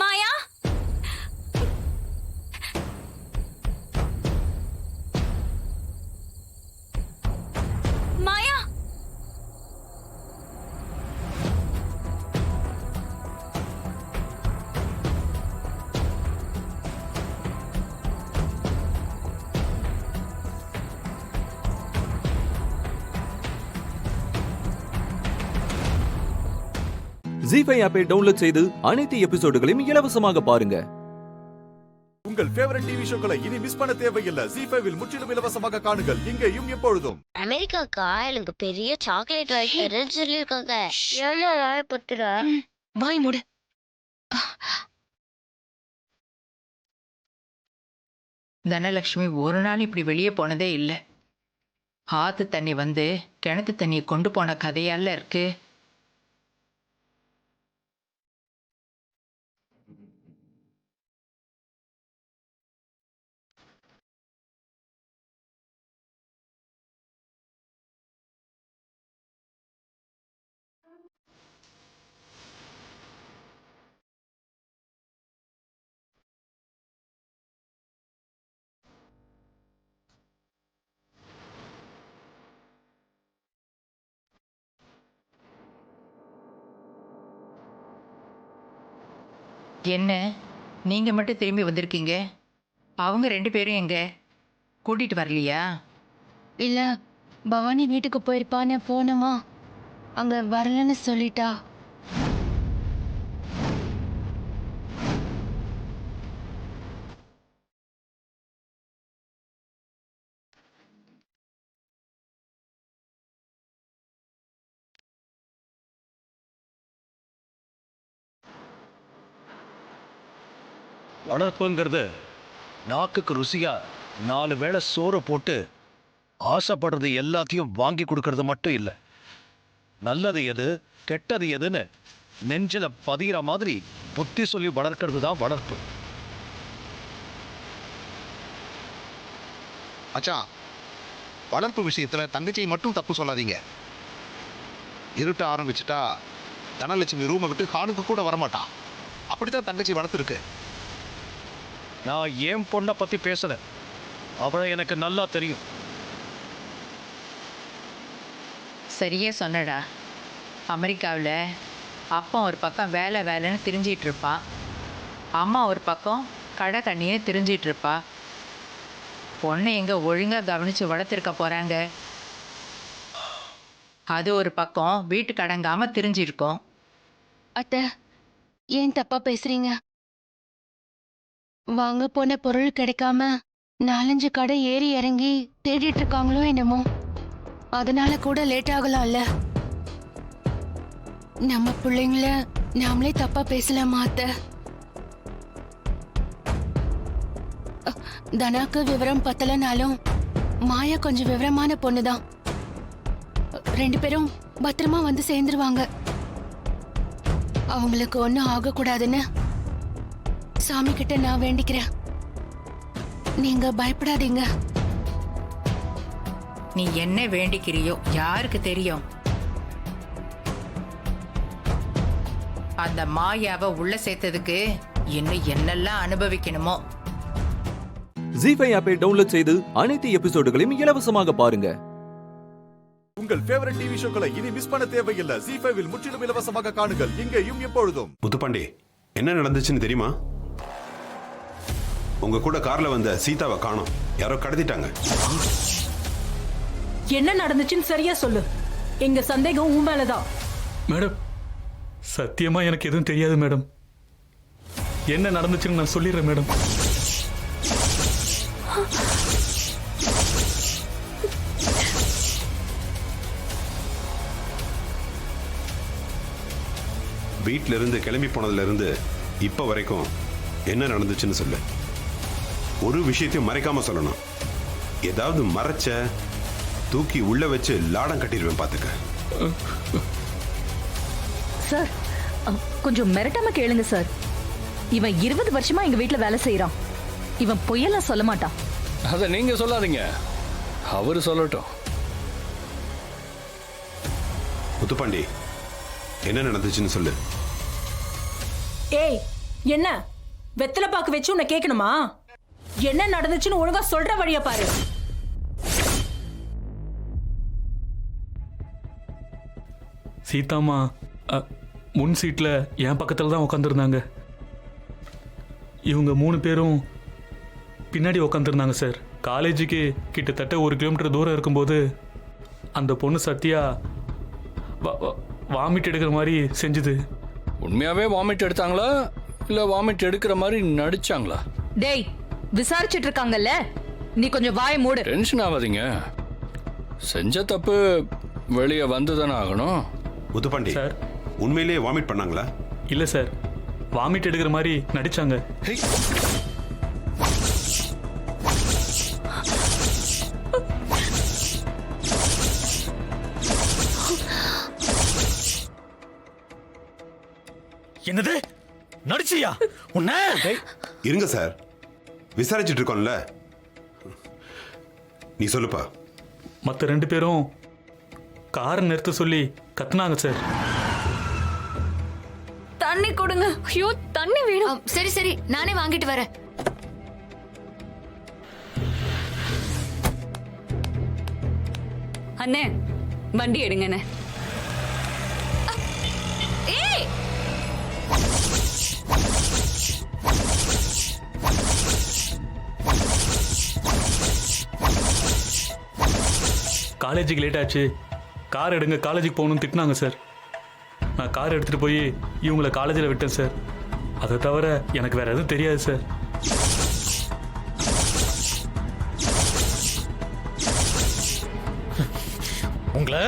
மாயா, மாயா, ஜீ5 ஆப்பை டவுன்லோட் செய்து அனைத்து எபிசோடுகளையும் இலவசமாக பாருங்க. உங்கள் ஃபேவரட் டிவி ஷோக்களை இனி மிஸ் பண்ண தேவையில்லை. ஜீ5 முற்றிலும் இலவசமாக காணுங்கள், இங்கேயும் எப்பொழுதும். அமெரிக்காக்கா எனக்கு பெரிய சாக்லேட் வாங்கி சொல்லிருக்காங்க. ஏன்னா பத்துரா வாய் மூடு. தனலட்சுமி ஒரு நாள் இப்படி வெளியே போனதே இல்லை. ஆத்து தண்ணி வந்து கிணத்து தண்ணியை கொண்டு போன கதையால இருக்கு. என்ன நீங்க மட்டும் திரும்பி வந்திருக்கீங்க? அவங்க 2 பேரும் எங்க? கூட்டிட்டு வரலையா? இல்ல, பவானி வீட்டுக்கு போயிருப்பான்னு போனவா அங்க வரலன்னு சொல்லிட்டா. வளர்ப்புங்கிறது நாக்குக்கு ருசியா 4 வேளை சோறை போட்டு ஆசைப்படுறது எல்லாத்தையும் வாங்கி கொடுக்கறது மட்டும் இல்லை. நல்லது எது கெட்டது எதுன்னு நெஞ்சில பதிகிற மாதிரி புத்தி சொல்லி வளர்க்கறது தான் வளர்ப்பு. அச்சா, வளர்ப்பு விஷயத்துல தங்கச்சியை மட்டும் தப்பு சொல்லாதீங்க. இருட்ட ஆரம்பிச்சுட்டா தனலட்சுமி ரூமை விட்டு ஹாலுக்கு கூட வரமாட்டான். அப்படித்தான் தங்கச்சி வளர்த்துருக்கு. நான் என் பொண்ணை பத்தி பேசல, அவளை எனக்கு நல்லா தெரியும். சரியே சொன்னடா. அமெரிக்காவில் அப்பா ஒரு பக்கம் வேலை வேலைன்னு திரிஞ்சிட்டு இருப்பான், அம்மா ஒரு பக்கம் கடை கண்ணின்னு திரிஞ்சிட்டு இருப்பா. பொண்ணை எங்கே ஒழுங்காக கவனித்து வளர்த்துருக்க போகிறாங்க. அது ஒரு பக்கம் வீட்டுக்கு அடங்காமல் திரிஞ்சிருக்கும். அத்தை, ஏன் தப்பா பேசுறீங்க? வாங்க போன பொருள் கிடைக்காம 4-5 கடை ஏறி இறங்கி தேடிட்டு இருக்காங்களோ என்னமோ, அதனால கூட லேட் ஆகலாம்ல. நம்ம பிள்ளைங்கள நாமளே தப்பா பேசலாமா அத்தை? தனாக்கு விவரம் பத்தலனாலும் மாயா கொஞ்சம் விவரமான பொண்ணுதான். 2 பேரும் பத்திரமா வந்து சேர்ந்துருவாங்க. அவங்களுக்கு ஒன்றும் ஆகக்கூடாதுன்னு சாமி கிட்ட நான் வேண்டிக்கிறேன். நீங்க பயப்படாதீங்க. நீ என்ன வேண்டிக்கிறியோ யாருக்கு தெரியும்? அந்த மாயாவை உள்ள சேர்த்ததுக்கு இன்னும் என்னெல்லாம் அனுபவிக்கணுமோ. ஜீஃபை ஆப்பை டவுன்லோட் செய்து அனைத்து எபிசோடுகளையும் இலவசமாக பாருங்க. உங்கள் ஃபேவரட் டிவி ஷோக்களை இனி மிஸ் பண்ண தேவையில்லை. ஜீ5 முற்றிலும் இலவசமாக காணுங்கள், இங்கேயும் எப்பொழுதும். முத்துப்பாண்டி, என்ன நடந்துச்சுன்னு தெரியுமா? உங்க கூட கார்ல வந்த சீதாவை காணோம், யாரோ கடத்திட்டாங்க. என்ன நடந்துச்சுன்னு சரியா சொல்லு. எங்க சந்தேகம் உன் மேலதான். மேடம், சத்தியமா எனக்கு எதுவும் தெரியாது மேடம். என்ன நடந்துச்சுன்னு நான் சொல்லிடுறேன் மேடம். வீட்டில இருந்து கிளம்பி போனதுல இருந்து இப்ப வரைக்கும் என்ன நடந்துச்சுன்னு சொல்லு. ஒரு விஷயத்தையும் மறைக்காம சொல்லணும். ஏதாவது மறைச்ச தூக்கி உள்ள வச்சு லாடம் கட்டிடுவேன் பாத்துக்க. சார், கொஞ்சம் மிரட்டாம கேளுங்க சார். இவன் 20 வருஷமா எங்க வீட்டுல வேலை செய்யறான். இவன் பொய்யெல்லாம் சொல்ல மாட்டான். அதை நீங்க சொல்லாதீங்க, அவரு சொல்லட்டும். முத்துப்பாண்டி, என்ன நடந்துச்சுன்னு சொல்லு. ஏய், என்ன வெத்தலை பாக்கு வச்சு உன்னை கேட்கணுமா? என்ன நடந்துச்சுன்னு ஒழுங்கா சொல்ற வழியா பாரு. சீதாமா முன் சீட்டில் என் பக்கத்தில் தான் உட்காந்துருந்தாங்க. இவங்க 3 பேரும் பின்னாடி உட்காந்துருந்தாங்க சார். காலேஜுக்கு கிட்டத்தட்ட 1 கிலோமீட்டர் தூரம் இருக்கும்போது அந்த பொண்ணு சத்யா வாமிட் எடுக்கிற மாதிரி செஞ்சுது. உண்மையாவே வாமிட் எடுத்தாங்களா இல்ல வாமிட் எடுக்கிற மாதிரி நடிச்சாங்களா? டேய், விசாரிச்சிட்டு இருக்காங்கல்ல, நீ கொஞ்சம் வாயை மூடு. டென்ஷன் ஆகாதீங்க, செஞ்ச தப்பு வெளியே வந்துதானே ஆகணும். முத்துப்பாண்டி சார், உண்மையிலேயே வாமிட் பண்ணாங்களா? இல்லை சார், வாமிட் எடுக்கிற மாதிரி நடிச்சாங்க. என்னது நடிச்சியா? உன்ன இருங்க சார், விசாரிச்சுட்டு இருக்கோம்ல, நீ சொல்லுப்பா. மற்ற 2 பேரும் காரை நிறுத்த சொல்லி கத்துனாங்க சார். தண்ணி கொடுங்க. ஐயோ, தண்ணி வேணும். சரி சரி, நானே வாங்கிட்டு வரேன். அண்ணே, வண்டி எடுங்கண்ணே. ஏய், காலேஜுக்கு லேட் ஆச்சு, கார் எடுங்க, காலேஜுக்கு போகணும்னு திட்டினாங்க சார். நான் கார் எடுத்துகிட்டு போய் இவங்களை காலேஜில் விட்டேன் சார். அதை தவிர எனக்கு வேற எதுவும் தெரியாது சார். உங்களை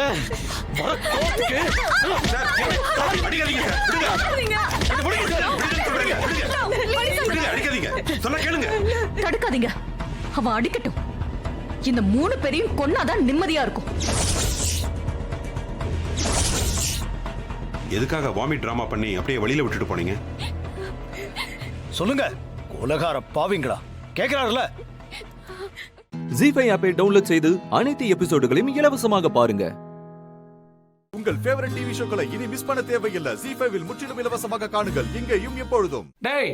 தடுக்காதீங்க, அவன் அடிக்கட்டும். இந்த 3 பேரையும் கொன்னாதான் நிம்மதியா இருக்கும். எதுக்காக வாமிட் டிராமா பண்ணி அப்படியே வழியில விட்டுட்டு போனீங்க? சொல்லுங்க, உலகார பாவிங்களா கேக்குறாருல. ஜி5 ஆப்பை டவுன்லோட் செய்து அனைத்து எபிசோடுகளையும் இலவசமாக பாருங்க. உங்கள் ஃபேவரட் டிவி ஷோக்களை இனி மிஸ் பண்ண தேவையில்லை. ஜி5 முற்றிலும் இலவசமாக காணுங்கள் இங்கேயும் எப்பொழுதும். டேய்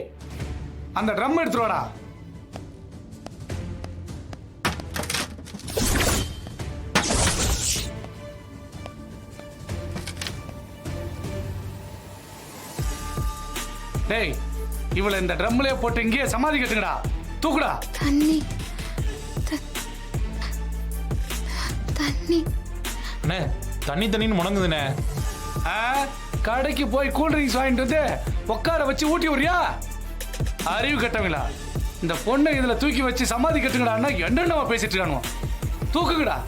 அந்த ட்ரம் எடுத்துவாடா. டேய் இவளை இந்த ட்ரம்லயே போட்டு இங்கேயே சமாதி கட்டுங்கடா. தூக்குடா. தண்ணி தண்ணி அண்ணே தண்ணி தண்ணின்னு முணங்குதுண்ணே. கடைக்கு போய் கூல் ட்ரிங்க்ஸ் வாங்கிட்டு வந்து உட்கார வச்சு ஊட்டி விடுறியா? அறிவு கட்டவங்களா? இந்த பொண்ணை இதுல தூக்கி வச்சு சமாதி கட்டுங்கடா. என்னென்னவா பேசிட்டு இருக்கானோ? தூக்குங்கடா.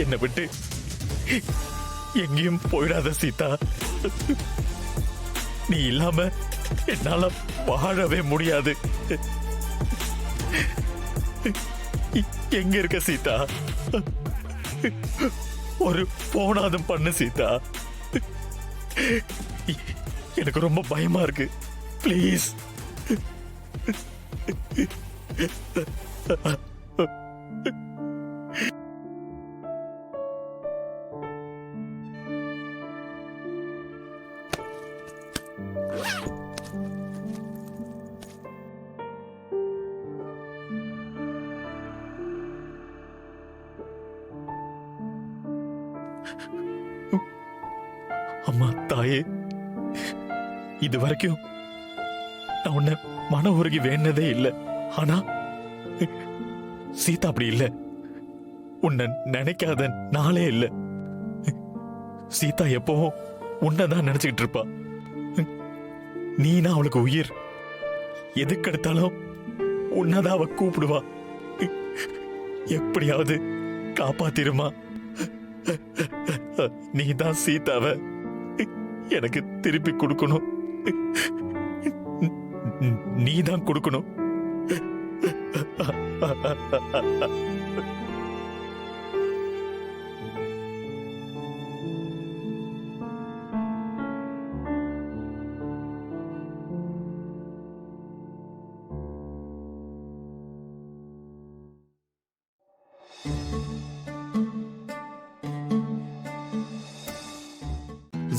என்னை விட்டு எங்கேயும் போயிடாத சீதா. நீ இல்லாம என்னால வாழவே முடியாது. எங்க இருக்க சீதா? ஒரு போனாதும் பண்ணு சீதா. எனக்கு ரொம்ப பயமா இருக்கு. ப்ளீஸ். அம்மா தாயே, இது வரைக்கும் நான் உன்னை மன உருகி வேண்டதே இல்லை. ஆனா சீதா அப்படி இல்லை. உன்னை நினைக்காத நாளே இல்லை. சீதா எப்பவும் உன்னைதான் நினைச்சுக்கிட்டு இருப்பா. நீனா அவளுக்கு உயிர். எதுக்கெடுத்தாலும் உன்னதான் அவ கூப்பிடுவா. எப்படியாவது காப்பாத்திருமா. நீதான் சீதாவை எனக்கு திருப்பி கொடுக்கணும். நீதான் கொடுக்கணும்.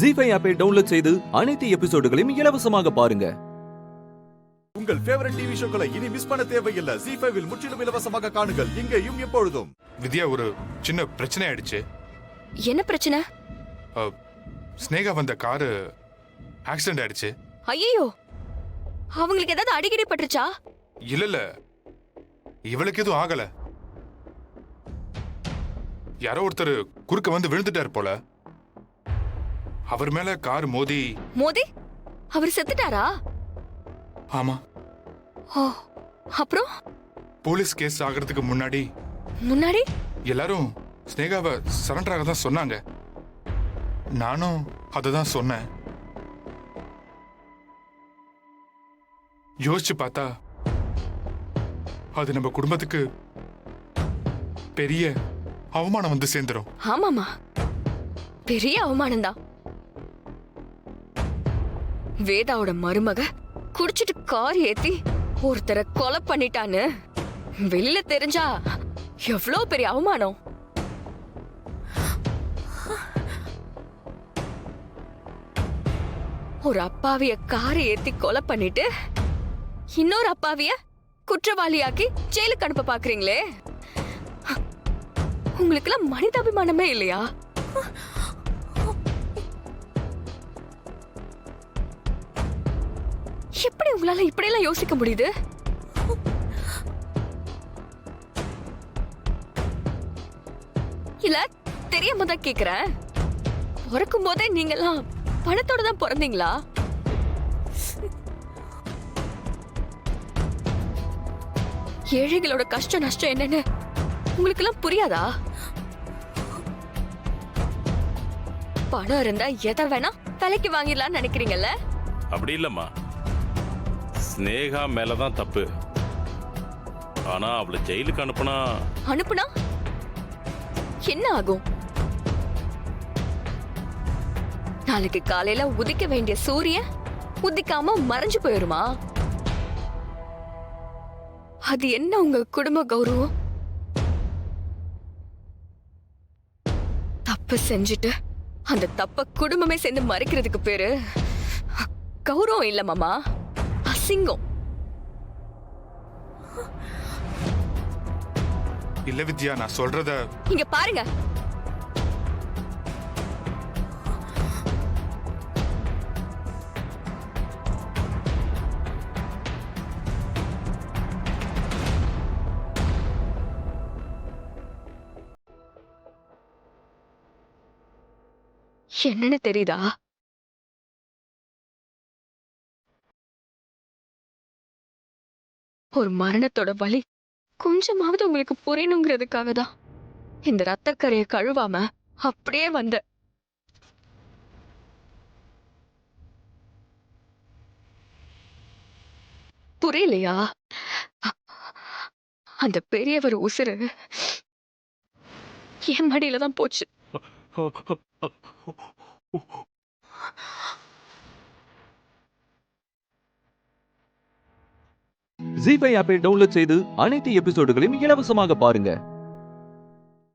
ஜி5 ஆப்பை டவுன்லோட் செய்து அனைத்து எபிசோடுகளையும் இலவசமாக பாருங்க. உங்கள் ஃபேவரட் டிவி ஷோக்களை இனி மிஸ் பண்ண தேவையில்லை. ஜி5 முற்றிலும் இலவசமாக காணுங்கள் இங்கேயும் எப்பொழுதும். வித்யா, ஒரு சின்ன பிரச்சனை ஆயிடுச்சு. என்ன பிரச்சனை? ஸ்னேகா வந்த காரு ஆக்சிடென்ட் ஆயிடுச்சு. ஐயோ, அவங்களுக்கு ஏதாவது அடிக்கடி பட்டுருச்சா? இல்ல, இவளுக்கு எதுவும் ஆகல. யாரோ ஒருத்தர் குறுக்க வந்து விழுந்துட்டார் போல. அவர் மேல கார் மோதி அவர் செத்துட்டாரா? ஆமா. ஓ, அப்புறம் போலீஸ் கேஸ் ஆகிறதுக்கு முன்னாடி எல்லாரும் ஸ்னேகாவை சரண்டர் ஆக தான் சொன்னாங்க. நானும் அததான் சொன்னேன். யோசிச்சு பார்த்தா அது நம்ம குடும்பத்துக்கு பெரிய அவமானம் வந்து சேர்ந்துரும். ஆமாமா, பெரிய அவமானம் தான். வேதாவோட மருமக குடிச்சிட்டு கார் ஏத்தி ஒருத்தரை கொலை பண்ணிட்டான்னு வெளியில தெரிஞ்சா எவ்வளவு பெரிய அவமானம். ஒரு அப்பாவிய காரை ஏத்தி கொலை பண்ணிட்டு இன்னொரு அப்பாவிய குற்றவாளியாக்கி ஜெயிலுக்கு அனுப்ப பாக்குறீங்களே, உங்களுக்கெல்லாம் மனிதாபிமானமே இல்லையா? எப்படி உங்களால இப்படியெல்லாம் யோசிக்க முடியுது? இல்ல தெரியாம தான் கேக்குறேன். பிறக்கும் போதே நீங்கெல்லாம் பணத்தோட தான் பிறந்தீங்களா? ஏழைகளோட கஷ்டம் நஷ்டம் என்னன்னு உங்களுக்கு எல்லாம் புரியாதா? பணம் இருந்தா எதை வேணா விலைக்கு வாங்கிடலாம்னு நினைக்கிறீங்கல்ல? அப்படி இல்லம்மா, ஸ்னேகா மேலதான் தப்பு. ஆனா அவளை ஜெயிலுக்கு அனுப்புனா என்ன ஆகும்? நாளைக்கு காலையில உதிக்க வேண்டிய சூரியன் உதிக்காம மறைஞ்சு போயிருமா? அது என்ன உங்க குடும்ப கௌரவம்? தப்பு செஞ்சுட்டு அந்த தப்ப குடும்பமே சேர்ந்து மறைக்கிறதுக்கு பேரு கௌரவம் இல்ல மாமா, அசிங்கம். இல்ல வித்யா, நான் சொல்றத இங்க பாருங்க. என்னன்னு தெரியுதா? ஒரு மரணத்தோட வலி கொஞ்சமாவது உங்களுக்கு புரியணுங்கிறதுக்காக தான் இந்த ரத்தக்கரையை கழுவாம அப்படியே வந்த. புரியலையா? அந்த பெரியவர் உசுறு என் மடியில தான் போச்சு. ஜீ5 ஆப்பை டவுன்லோட் செய்து அனைத்து எபிசோடுகளையும் இலவசமாக பாருங்க.